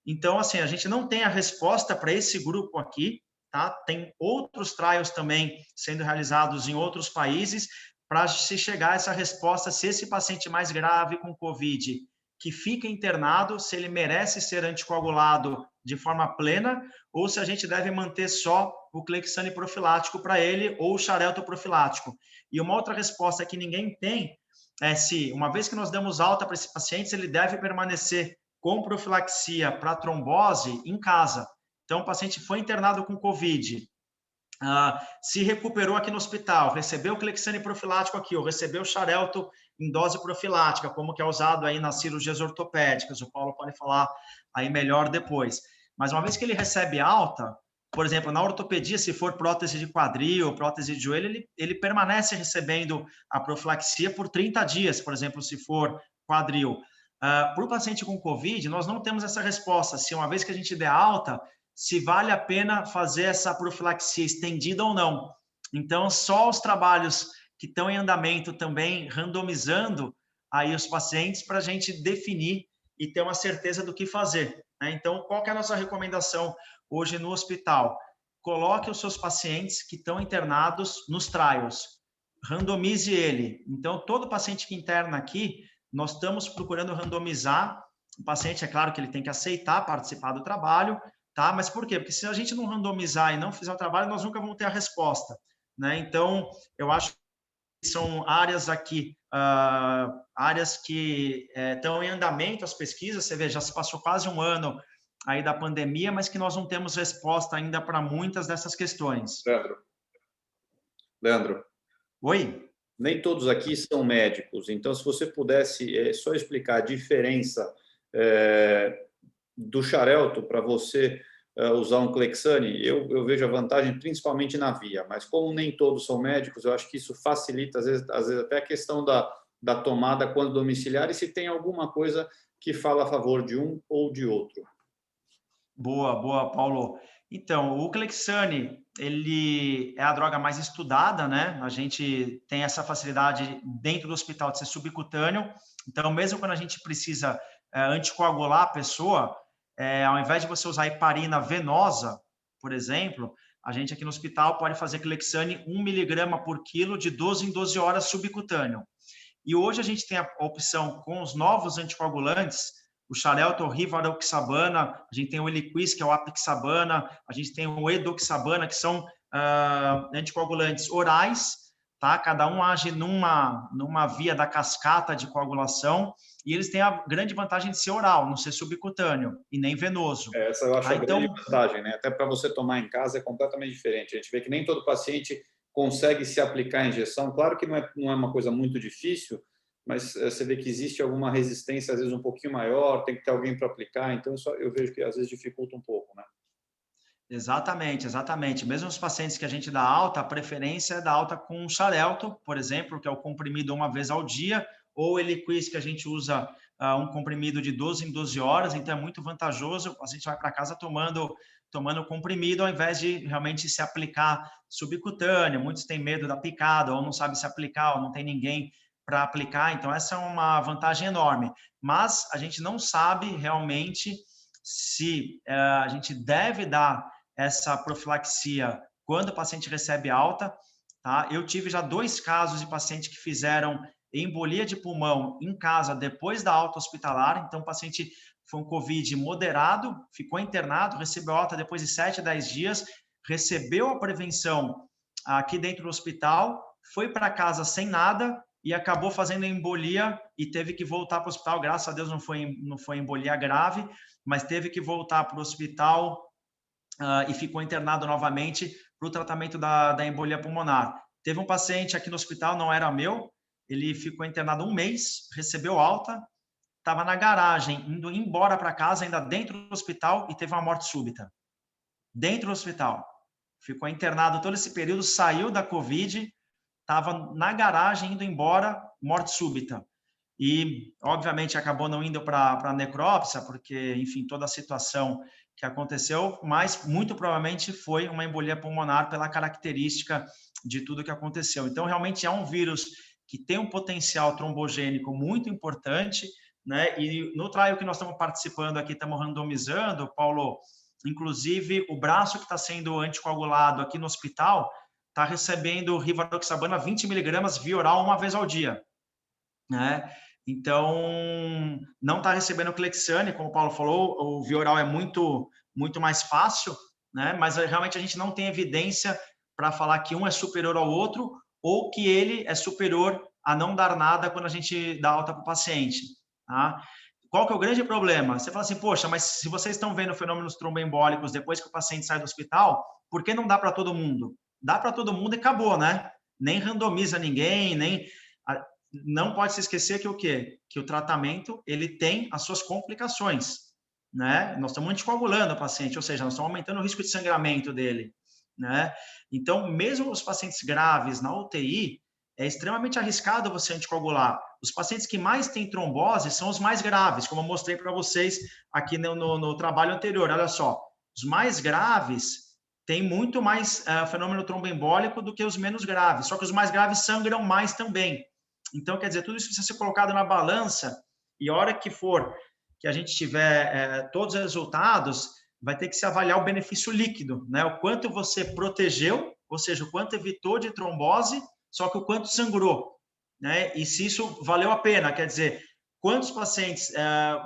Então, assim, a gente não tem a resposta para esse grupo aqui, tá? Tem outros trials também sendo realizados em outros países para se chegar a essa resposta se esse paciente mais grave com COVID que fica internado, se ele merece ser anticoagulado de forma plena ou se a gente deve manter só o Clexane profilático para ele ou o Xarelto profilático. E uma outra resposta que ninguém tem é se, uma vez que nós damos alta para esse paciente, ele deve permanecer com profilaxia para trombose em casa. Então, o paciente foi internado com COVID, se recuperou aqui no hospital, recebeu o Clexane profilático aqui, ou recebeu o Xarelto em dose profilática, como que é usado aí nas cirurgias ortopédicas. O Paulo pode falar aí melhor depois. Mas uma vez que ele recebe alta, por exemplo, na ortopedia, se for prótese de quadril, prótese de joelho, ele permanece recebendo a profilaxia por 30 dias, por exemplo, se for quadril. Para o paciente com COVID, nós não temos essa resposta. Se uma vez que a gente der alta, se vale a pena fazer essa profilaxia estendida ou não. Então, só os trabalhos que estão em andamento também randomizando aí os pacientes para a gente definir e ter uma certeza do que fazer, né? Então, qual que é a nossa recomendação hoje no hospital? Coloque os seus pacientes que estão internados nos trials, randomize ele. Então, todo paciente que interna aqui, nós estamos procurando randomizar. O paciente, é claro que ele tem que aceitar participar do trabalho, tá? Mas por quê? Porque se a gente não randomizar e não fizer o trabalho, nós nunca vamos ter a resposta, né? Então, eu acho que são áreas aqui, áreas que estão em andamento as pesquisas. Você vê, já se passou quase um ano aí da pandemia, mas que nós não temos resposta ainda para muitas dessas questões. Leandro, Oi? nem todos aqui são médicos, então se você pudesse só explicar a diferença do Xarelto para você usar um Clexane, eu vejo a vantagem principalmente na via, mas como nem todos são médicos, eu acho que isso facilita, às vezes até a questão da tomada quando domiciliar e se tem alguma coisa que fala a favor de um ou de outro. Boa, boa, Paulo. Então, o Clexane, ele é a droga mais estudada, né? A gente tem essa facilidade dentro do hospital de ser subcutâneo. Então, mesmo quando a gente precisa anticoagular a pessoa, ao invés de você usar heparina venosa, por exemplo, a gente aqui no hospital pode fazer Clexane 1 miligrama por quilo de 12 em 12 horas subcutâneo. E hoje a gente tem a opção com os novos anticoagulantes, o Xarelto, o Rivaroxabana, a gente tem o Eliquis, que é o Apixabana, a gente tem o Edoxabana, que são anticoagulantes orais, tá? Cada um age numa via da cascata de coagulação, e eles têm a grande vantagem de ser oral, não ser subcutâneo e nem venoso. Essa eu acho a grande vantagem, né? Até para você tomar em casa é completamente diferente. A gente vê que nem todo paciente consegue se aplicar a injeção. Claro que não é uma coisa muito difícil, mas você vê que existe alguma resistência, às vezes um pouquinho maior, tem que ter alguém para aplicar, então eu vejo que às vezes dificulta um pouco, né? Exatamente, exatamente. Mesmo os pacientes que a gente dá alta, a preferência é dar alta com Xarelto, por exemplo, que é o comprimido uma vez ao dia, ou Eliquis, que a gente usa um comprimido de 12 em 12 horas, então é muito vantajoso, o paciente vai para casa tomando comprimido, ao invés de realmente se aplicar subcutâneo. Muitos têm medo da picada, ou não sabe se aplicar, ou não tem ninguém para aplicar, então essa é uma vantagem enorme. Mas a gente não sabe realmente se a gente deve dar essa profilaxia quando o paciente recebe alta, tá? Eu tive já 2 casos de paciente que fizeram embolia de pulmão em casa depois da alta hospitalar, então o paciente foi um COVID moderado, ficou internado, recebeu alta depois de 7 a 10 dias, recebeu a prevenção aqui dentro do hospital, foi para casa sem nada e acabou fazendo embolia e teve que voltar para o hospital. Graças a Deus não foi embolia grave, mas teve que voltar para o hospital e ficou internado novamente para o tratamento da embolia pulmonar. Teve um paciente aqui no hospital, não era meu, ele ficou internado um mês, recebeu alta, estava na garagem, indo embora para casa, ainda dentro do hospital, e teve uma morte súbita. Dentro do hospital. Ficou internado todo esse período, saiu da Covid, estava na garagem, indo embora, morte súbita. E, obviamente, acabou não indo para a necrópsia, porque, enfim, toda a situação que aconteceu, mas muito provavelmente foi uma embolia pulmonar pela característica de tudo que aconteceu. Então, realmente é um vírus que tem um potencial trombogênico muito importante, né? E no trial que nós estamos participando aqui, estamos randomizando, Paulo, inclusive o braço que está sendo anticoagulado aqui no hospital está recebendo rivaroxabana 20 miligramas via oral uma vez ao dia, né? Então, não está recebendo Clexane, como o Paulo falou, o via oral é muito mais fácil, né? Mas realmente a gente não tem evidência para falar que um é superior ao outro ou que ele é superior a não dar nada quando a gente dá alta para o paciente, tá? Qual que é o grande problema? Você fala assim, poxa, mas se vocês estão vendo fenômenos tromboembólicos depois que o paciente sai do hospital, por que não dá para todo mundo? Dá para todo mundo e acabou, né? Nem randomiza ninguém, nem... Não pode se esquecer que o quê? Que o tratamento, ele tem as suas complicações, né? Nós estamos anticoagulando o paciente, ou seja, nós estamos aumentando o risco de sangramento dele, né? Então, mesmo os pacientes graves na UTI, é extremamente arriscado você anticoagular. Os pacientes que mais têm trombose são os mais graves, como eu mostrei para vocês aqui no trabalho anterior. Olha só, os mais graves têm muito mais fenômeno tromboembólico do que os menos graves, só que os mais graves sangram mais também. Então, quer dizer, tudo isso precisa ser colocado na balança e a hora que for que a gente tiver todos os resultados, vai ter que se avaliar o benefício líquido, né? O quanto você protegeu, ou seja, o quanto evitou de trombose, só que o quanto sangrou, né? E se isso valeu a pena, quer dizer, quantos pacientes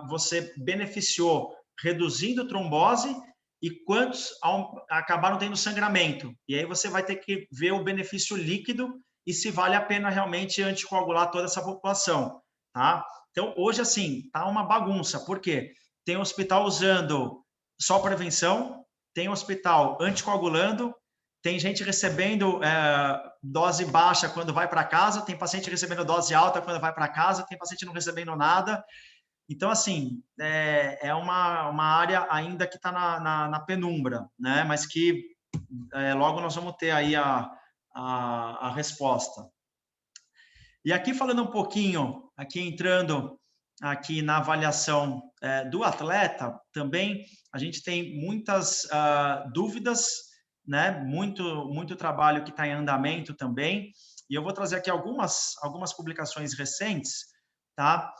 você beneficiou reduzindo trombose e quantos acabaram tendo sangramento. E aí você vai ter que ver o benefício líquido e se vale a pena realmente anticoagular toda essa população, tá? Então, hoje, assim, tá uma bagunça. Por quê? Tem hospital usando só prevenção, tem hospital anticoagulando, tem gente recebendo dose baixa quando vai para casa, tem paciente recebendo dose alta quando vai para casa, tem paciente não recebendo nada. Então, assim, é uma área ainda que está na penumbra, né? Mas que logo nós vamos ter aí a resposta. E aqui falando um pouquinho, aqui entrando aqui na avaliação do atleta, também a gente tem muitas dúvidas, né? Muito trabalho que está em andamento também. E eu vou trazer aqui algumas publicações recentes, tá?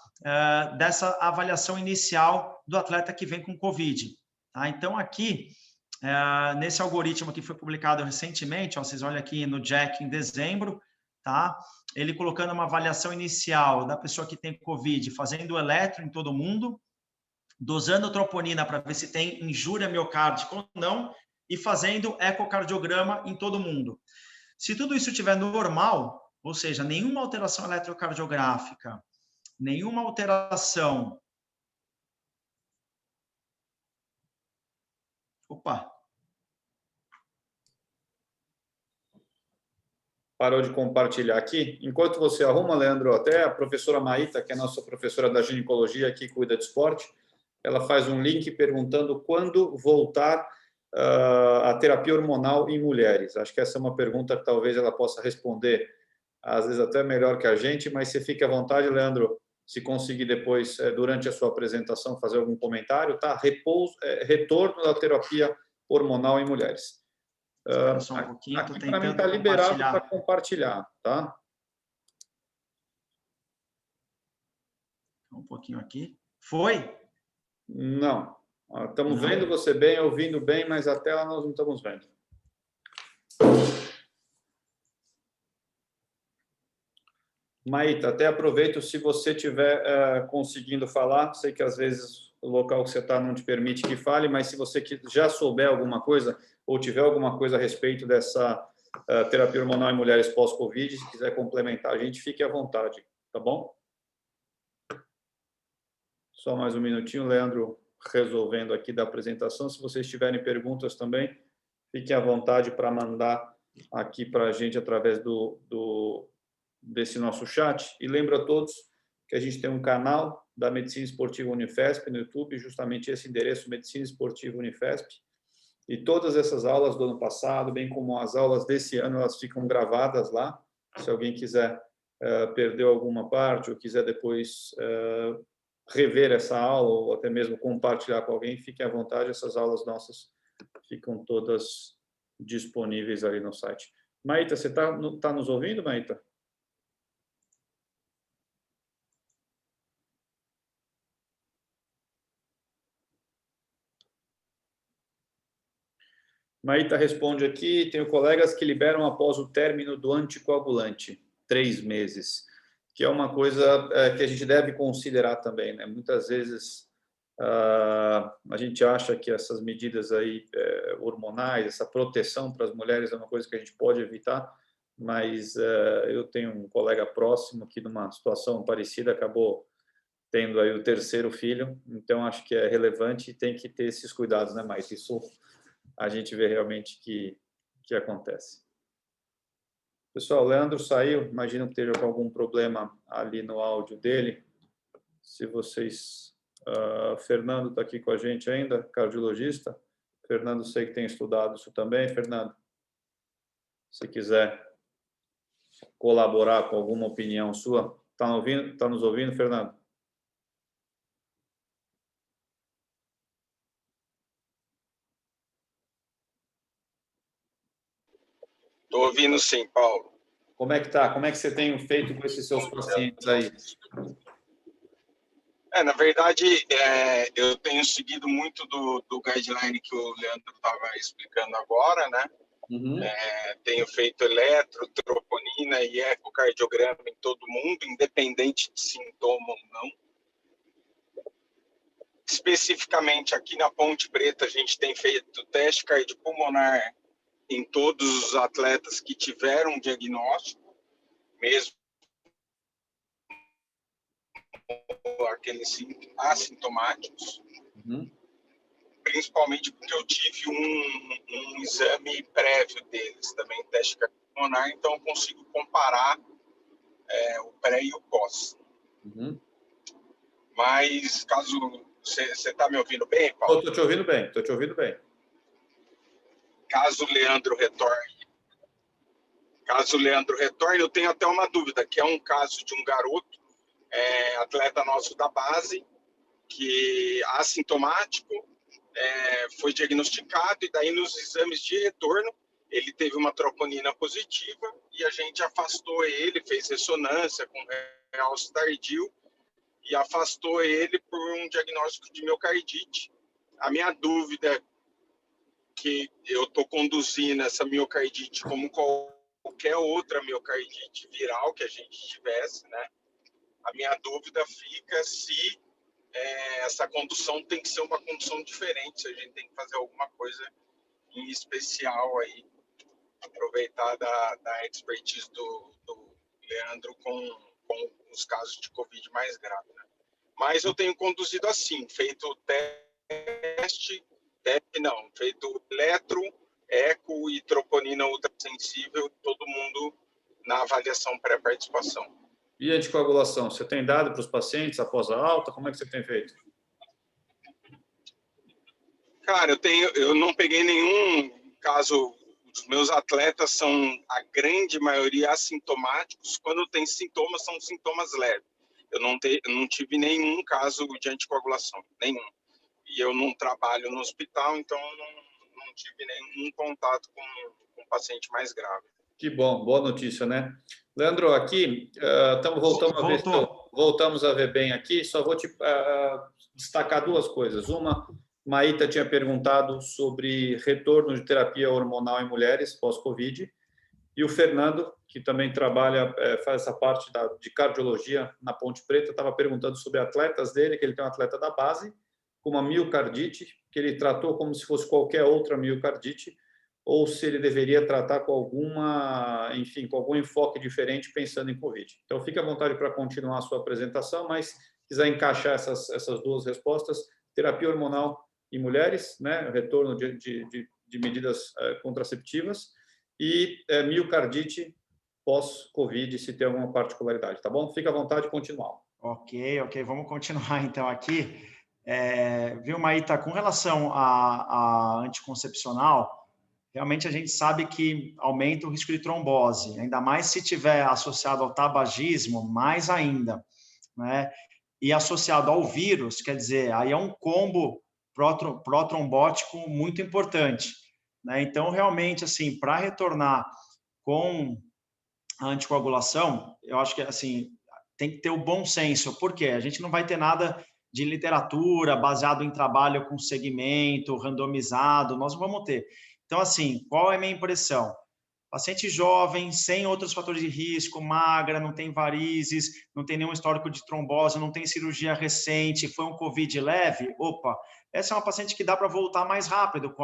Dessa avaliação inicial do atleta que vem com COVID. Tá? Então, aqui, nesse algoritmo que foi publicado recentemente, ó, vocês olham aqui no Jack em dezembro, tá? Ele colocando uma avaliação inicial da pessoa que tem COVID, fazendo o eletro em todo mundo, dosando troponina para ver se tem injúria miocárdica ou não, e fazendo ecocardiograma em todo mundo. Se tudo isso estiver normal, ou seja, nenhuma alteração eletrocardiográfica, nenhuma alteração... Opa! Parou de compartilhar aqui. Enquanto você arruma, Leandro, até a professora Maíta, que é a nossa professora da ginecologia, que cuida de esporte, ela faz um link perguntando quando voltar a terapia hormonal em mulheres? Acho que essa é uma pergunta que talvez ela possa responder, às vezes até melhor que a gente, mas você fique à vontade, Leandro, se conseguir depois, durante a sua apresentação, fazer algum comentário, tá? Retorno da terapia hormonal em mulheres. Espera só um pouquinho, aqui para mim está liberado para compartilhar, tá? Um pouquinho aqui. Foi? Não. Estamos vendo você bem, ouvindo bem, mas a tela nós não estamos vendo. Maíta, até aproveito se você estiver conseguindo falar. Sei que às vezes o local que você está não te permite que fale, mas se você já souber alguma coisa ou tiver alguma coisa a respeito dessa terapia hormonal em mulheres pós-Covid, se quiser complementar, a gente fique à vontade, tá bom? Só mais um minutinho, Leandro, resolvendo aqui da apresentação. Se vocês tiverem perguntas também, fiquem à vontade para mandar aqui para a gente através desse nosso chat. E lembro a todos que a gente tem um canal da Medicina Esportiva Unifesp no YouTube, justamente esse endereço, Medicina Esportiva Unifesp. E todas essas aulas do ano passado, bem como as aulas desse ano, elas ficam gravadas lá. Se alguém quiser perder alguma parte ou quiser depois rever essa aula ou até mesmo compartilhar com alguém, fiquem à vontade, essas aulas nossas ficam todas disponíveis ali no site. Maíta, você está nos ouvindo, Maíta? Maíta responde aqui, tenho colegas que liberam após o término do anticoagulante, 3 meses, que é uma coisa que a gente deve considerar também, né? Muitas vezes a gente acha que essas medidas aí hormonais, essa proteção para as mulheres é uma coisa que a gente pode evitar, mas eu tenho um colega próximo que numa situação parecida acabou tendo aí o 3º filho, então acho que é relevante e tem que ter esses cuidados, né, Maíta? Isso a gente vê realmente que acontece. Pessoal, o Leandro saiu, imagino que esteja com algum problema ali no áudio dele. Se vocês... Fernando está aqui com a gente ainda, cardiologista. Fernando, sei que tem estudado isso também. Fernando, se quiser colaborar com alguma opinião sua, está nos ouvindo, Fernando? Estou ouvindo sim, Paulo. Como é que tá? Como é que você tem feito com esses seus pacientes aí? Na verdade, eu tenho seguido muito do guideline que o Leandro estava explicando agora, né? Uhum. Tenho feito eletro, troponina e ecocardiograma em todo mundo, independente de sintoma ou não. Especificamente aqui na Ponte Preta, a gente tem feito teste cardiopulmonar em todos os atletas que tiveram diagnóstico, mesmo aqueles assintomáticos, principalmente porque eu tive um exame prévio deles, também teste cardiopulmonar, então eu consigo comparar o pré e o pós. Mas caso você está me ouvindo bem, Paulo? Estou te ouvindo bem, estou te ouvindo bem. Caso o Leandro retorne, eu tenho até uma dúvida, que é um caso de um garoto, atleta nosso da base, que assintomático, foi diagnosticado e daí nos exames de retorno ele teve uma troponina positiva e a gente afastou ele, fez ressonância com realce tardio e afastou ele por um diagnóstico de miocardite. A minha dúvida é que eu estou conduzindo essa miocardite como qualquer outra miocardite viral que a gente tivesse, né? A minha dúvida fica se essa condução tem que ser uma condução diferente, se a gente tem que fazer alguma coisa em especial aí, aproveitar da expertise do Leandro com os casos de Covid mais graves, né? Mas eu tenho conduzido assim, feito feito eletro, eco e troponina ultrassensível, todo mundo na avaliação pré-participação. E anticoagulação, você tem dado para os pacientes após a alta? Como é que você tem feito? Cara, eu não peguei nenhum caso. Os meus atletas são, a grande maioria, assintomáticos. Quando tem sintomas, são sintomas leves. Eu não tive nenhum caso de anticoagulação, nenhum. E eu não trabalho no hospital, então não tive nenhum contato com paciente mais grave. Que bom, boa notícia, né? Leandro, aqui, voltamos a ver bem aqui, só vou te destacar duas coisas. Uma, Maíta tinha perguntado sobre retorno de terapia hormonal em mulheres pós-Covid, e o Fernando, que também trabalha, faz essa parte de cardiologia na Ponte Preta, estava perguntando sobre atletas dele, que ele tem um atleta da base, com uma miocardite, que ele tratou como se fosse qualquer outra miocardite, ou se ele deveria tratar com com algum enfoque diferente pensando em Covid. Então, fique à vontade para continuar a sua apresentação, mas se quiser encaixar essas duas respostas, terapia hormonal em mulheres, né, retorno de medidas contraceptivas, e miocardite pós-Covid, se tem alguma particularidade, tá bom? Fique à vontade de continuar. Ok, vamos continuar então aqui. Viu, Maíta, com relação à anticoncepcional, realmente a gente sabe que aumenta o risco de trombose, ainda mais se tiver associado ao tabagismo, mais ainda, né? E associado ao vírus, quer dizer, aí é um combo protrombótico muito importante, né? Então, realmente, assim, para retornar com a anticoagulação, eu acho que, assim, tem que ter o bom senso, porque a gente não vai ter nada de literatura baseado em trabalho com segmento, randomizado, nós não vamos ter. Então, assim, qual é a minha impressão? Paciente jovem, sem outros fatores de risco, magra, não tem varizes, não tem nenhum histórico de trombose, não tem cirurgia recente, foi um COVID leve, opa, essa é uma paciente que dá para voltar mais rápido com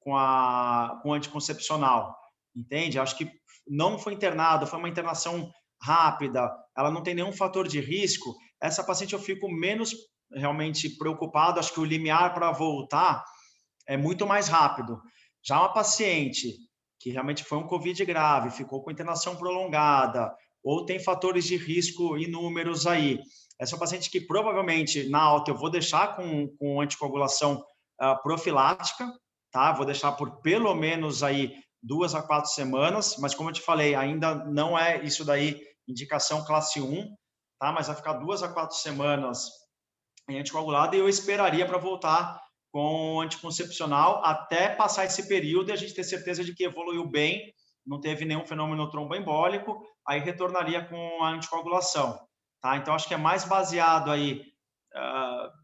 o anticoncepcional, entende? Acho que não foi internado, foi uma internação rápida, ela não tem nenhum fator de risco, essa paciente eu fico menos realmente preocupado, acho que o limiar para voltar é muito mais rápido. Já uma paciente que realmente foi um COVID grave, ficou com internação prolongada, ou tem fatores de risco inúmeros aí, essa é uma paciente que provavelmente na alta eu vou deixar com anticoagulação profilática, tá? Vou deixar por pelo menos aí 2 a 4 semanas, mas como eu te falei, ainda não é isso daí indicação classe 1, tá? Mas vai ficar 2 a 4 semanas em anticoagulado e eu esperaria para voltar com anticoncepcional até passar esse período e a gente ter certeza de que evoluiu bem, não teve nenhum fenômeno tromboembólico, aí retornaria com a anticoagulação, tá? Então, acho que é mais baseado aí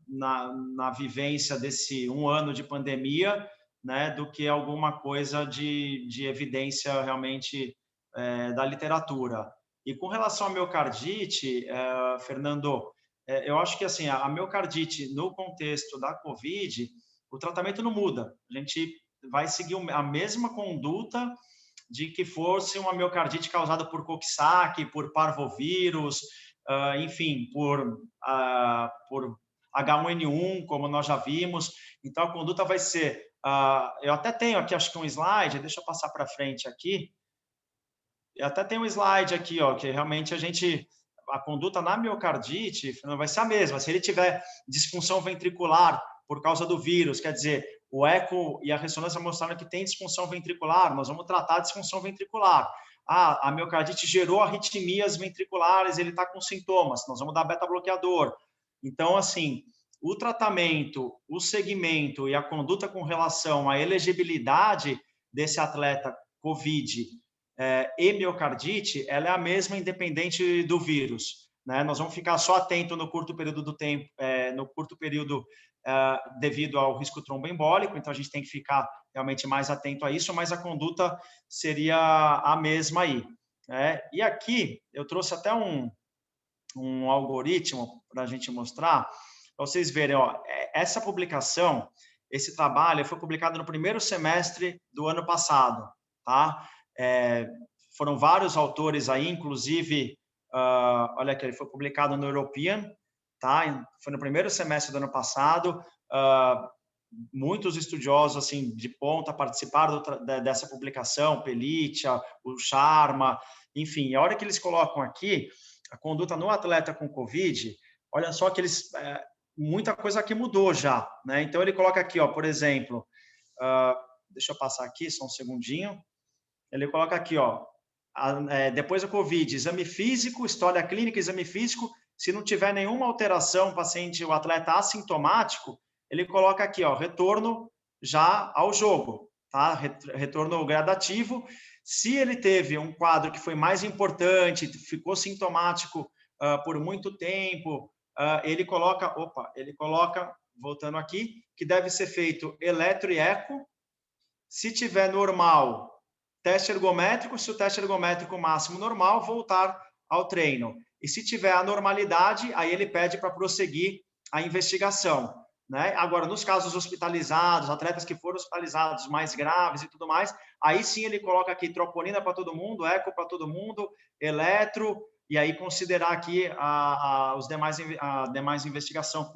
na vivência desse 1 ano de pandemia, né, do que alguma coisa de evidência realmente da literatura. E com relação à miocardite, Fernando, eu acho que assim, a miocardite no contexto da COVID, o tratamento não muda. A gente vai seguir a mesma conduta de que fosse uma miocardite causada por Coxsackie, por parvovírus, enfim, por H1N1, como nós já vimos. Então, a conduta vai ser... eu até tenho aqui, acho que um slide, deixa eu passar para frente aqui. Eu até tenho um slide aqui, ó, que realmente a conduta na miocardite vai ser a mesma. Se ele tiver disfunção ventricular por causa do vírus, quer dizer, o eco e a ressonância mostraram que tem disfunção ventricular, nós vamos tratar a disfunção ventricular. A miocardite gerou arritmias ventriculares, ele está com sintomas, nós vamos dar beta-bloqueador. Então, assim, o tratamento, o segmento e a conduta com relação à elegibilidade desse atleta COVID e miocardite, ela é a mesma independente do vírus, né? Nós vamos ficar só atento no curto período do tempo, devido ao risco tromboembólico, então a gente tem que ficar realmente mais atento a isso, mas a conduta seria a mesma aí, né? E aqui eu trouxe até um algoritmo para a gente mostrar, para vocês verem, ó, essa publicação, esse trabalho foi publicado no primeiro semestre do ano passado, tá? Foram vários autores aí, inclusive, olha aqui, ele foi publicado no European, tá? Foi no primeiro semestre do ano passado, muitos estudiosos assim de ponta participaram dessa publicação, Pelicha, o Sharma, enfim, a hora que eles colocam aqui a conduta no atleta com COVID, olha só que eles muita coisa aqui mudou já, né? Então, ele coloca aqui, ó, por exemplo, deixa eu passar aqui, só um segundinho. Ele coloca aqui, ó, depois do Covid, exame físico, história clínica, exame físico. Se não tiver nenhuma alteração, o atleta assintomático, ele coloca aqui, ó, retorno já ao jogo, tá? Retorno gradativo. Se ele teve um quadro que foi mais importante, ficou sintomático por muito tempo, ele coloca, voltando aqui, que deve ser feito eletro e eco. Se tiver normal, teste ergométrico. Se o teste ergométrico máximo normal, voltar ao treino. E se tiver anormalidade, aí ele pede para prosseguir a investigação, né? Agora, nos casos hospitalizados, atletas que foram hospitalizados mais graves e tudo mais, aí sim ele coloca aqui troponina para todo mundo, eco para todo mundo, eletro, e aí considerar aqui a demais investigação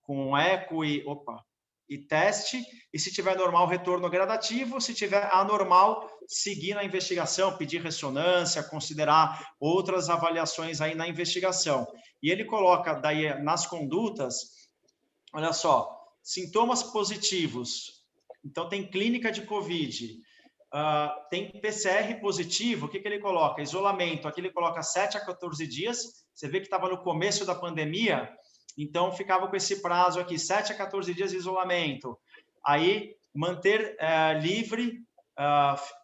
com eco e teste, e se tiver normal, retorno gradativo. Se tiver anormal, seguir na investigação, pedir ressonância, considerar outras avaliações aí na investigação. E ele coloca daí nas condutas, olha só, sintomas positivos. Então, tem clínica de Covid, tem PCR positivo. O que ele coloca? Isolamento, aqui ele coloca 7 a 14 dias. Você vê que estava no começo da pandemia, então ficava com esse prazo aqui, 7 a 14 dias de isolamento. Aí, manter livre,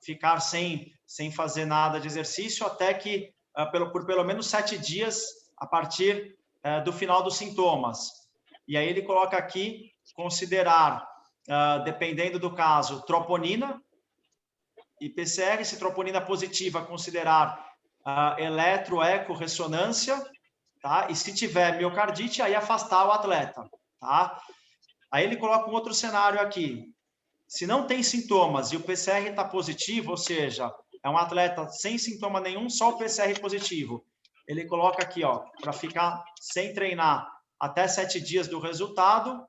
ficar sem fazer nada de exercício, até que, por pelo menos 7 dias, a partir do final dos sintomas. E aí ele coloca aqui, considerar, dependendo do caso, troponina e PCR. Se troponina positiva, considerar eletro, eco, ressonância, tá? E se tiver miocardite, aí afastar o atleta, tá? Aí ele coloca um outro cenário aqui. Se não tem sintomas e o PCR está positivo, ou seja, é um atleta sem sintoma nenhum, só o PCR positivo. Ele coloca aqui, ó, para ficar sem treinar até 7 dias do resultado,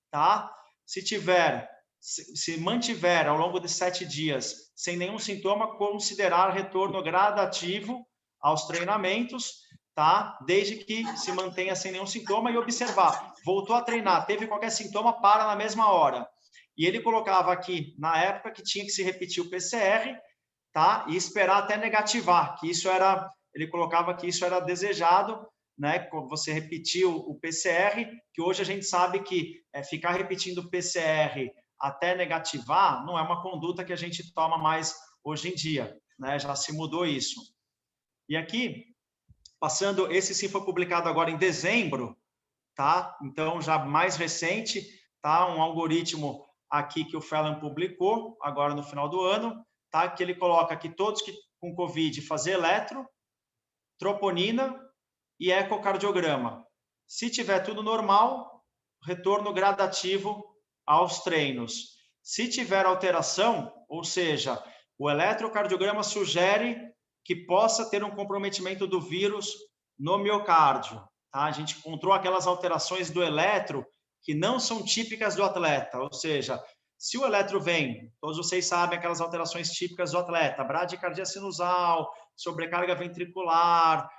tá? Se mantiver ao longo de 7 dias sem nenhum sintoma, considerar retorno gradativo aos treinamentos, tá? Desde que se mantenha sem nenhum sintoma, e observar. Voltou a treinar, teve qualquer sintoma, para na mesma hora. E ele colocava aqui, na época, que tinha que se repetir o PCR, tá? E esperar até negativar, que isso era, ele colocava que isso era desejado, né? Você repetiu o PCR, que hoje a gente sabe que ficar repetindo o PCR até negativar não é uma conduta que a gente toma mais hoje em dia, né? Já se mudou isso. E aqui, passando, esse sim foi publicado agora em dezembro, tá? Então, já mais recente, tá? Um algoritmo aqui que o Phelan publicou, agora no final do ano, tá? Que ele coloca que todos que com Covid fazer eletro, troponina e ecocardiograma. Se tiver tudo normal, retorno gradativo aos treinos. Se tiver alteração, ou seja, o eletrocardiograma sugere que possa ter um comprometimento do vírus no miocárdio, tá? A gente encontrou aquelas alterações do eletro que não são típicas do atleta, ou seja, se o eletro vem, todos vocês sabem aquelas alterações típicas do atleta, bradicardia sinusal, sobrecarga ventricular,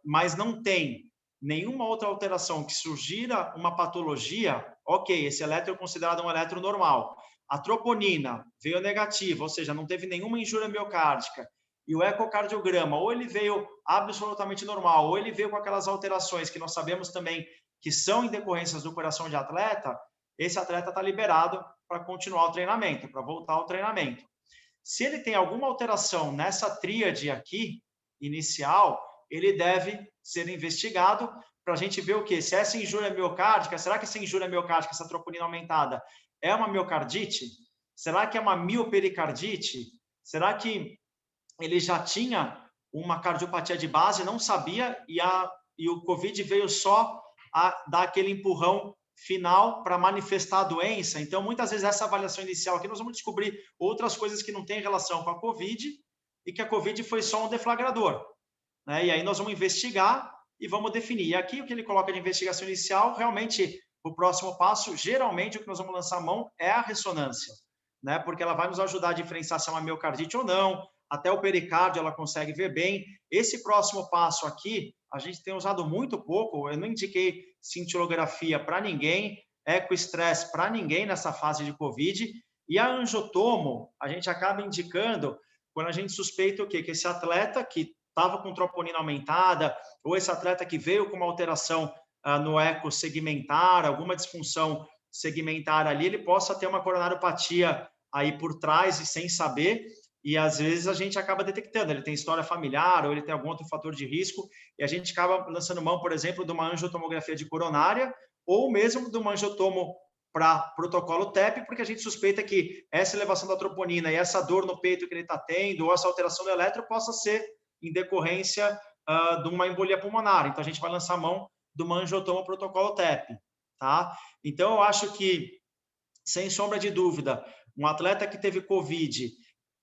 mas não tem nenhuma outra alteração que sugira uma patologia, ok, esse eletro é considerado um eletro normal. A troponina veio negativa, ou seja, não teve nenhuma injúria miocárdica, e o ecocardiograma, ou ele veio absolutamente normal, ou ele veio com aquelas alterações que nós sabemos também que são em decorrências do coração de atleta, esse atleta está liberado para continuar o treinamento, para voltar ao treinamento. Se ele tem alguma alteração nessa tríade aqui, inicial, ele deve ser investigado para a gente ver o quê? Se essa injúria miocárdica, será que essa injúria miocárdica, essa troponina aumentada, é uma miocardite? Será que é uma miopericardite? Será que ele já tinha uma cardiopatia de base, não sabia, e o Covid veio só a dar aquele empurrão final para manifestar a doença? Então, muitas vezes, essa avaliação inicial aqui, nós vamos descobrir outras coisas que não têm relação com a Covid, e que a Covid foi só um deflagrador, né? E aí nós vamos investigar e vamos definir. E aqui, o que ele coloca de investigação inicial, realmente, o próximo passo, geralmente, o que nós vamos lançar a mão é a ressonância, né? Porque ela vai nos ajudar a diferenciar se é uma miocardite ou não, até o pericárdio ela consegue ver bem. Esse próximo passo aqui, a gente tem usado muito pouco, eu não indiquei cintilografia para ninguém, ecoestresse para ninguém nessa fase de Covid, e a angiotomo, a gente acaba indicando quando a gente suspeita o quê? Que esse atleta que estava com troponina aumentada, ou esse atleta que veio com uma alteração no eco segmentar, alguma disfunção segmentar ali, ele possa ter uma coronariopatia aí por trás e sem saber, e às vezes a gente acaba detectando, ele tem história familiar ou ele tem algum outro fator de risco, e a gente acaba lançando mão, por exemplo, de uma angiotomografia de coronária, ou mesmo de uma angiotomo para protocolo TEP, porque a gente suspeita que essa elevação da troponina e essa dor no peito que ele está tendo, ou essa alteração do eletro, possa ser em decorrência de uma embolia pulmonar. Então, a gente vai lançar mão do angiotomo protocolo TEP, tá? Então, eu acho que, sem sombra de dúvida, um atleta que teve COVID,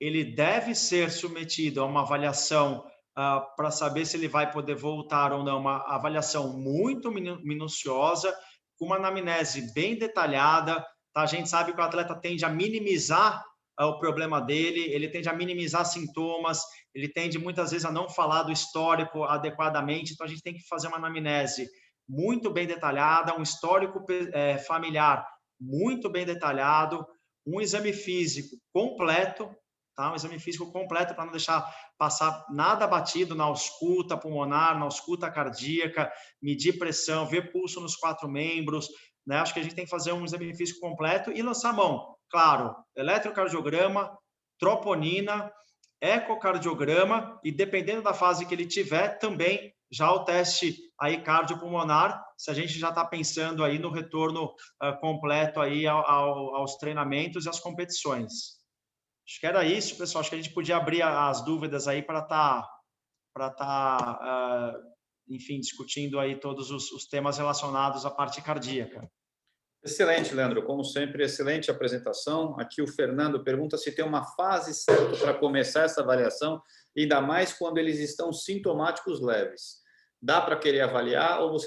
ele deve ser submetido a uma avaliação para saber se ele vai poder voltar ou não, uma avaliação muito minuciosa, com uma anamnese bem detalhada, tá? A gente sabe que o atleta tende a minimizar o problema dele, ele tende a minimizar sintomas, ele tende muitas vezes a não falar do histórico adequadamente, então a gente tem que fazer uma anamnese muito bem detalhada, um histórico familiar muito bem detalhado, um exame físico completo, tá? Um exame físico completo para não deixar passar nada batido na ausculta pulmonar, na ausculta cardíaca, medir pressão, ver pulso nos 4 membros, né? Acho que a gente tem que fazer um exame físico completo e lançar mão. Claro, eletrocardiograma, troponina, ecocardiograma e, dependendo da fase que ele tiver, também já o teste aí cardiopulmonar, se a gente já está pensando aí no retorno completo aí aos treinamentos e às competições. Acho que era isso, pessoal. Acho que a gente podia abrir as dúvidas aí para enfim, discutindo aí todos os temas relacionados à parte cardíaca. Excelente, Leandro. Como sempre, excelente apresentação. Aqui o Fernando pergunta se tem uma fase certa para começar essa avaliação, ainda mais quando eles estão sintomáticos leves. Dá para querer avaliar ou você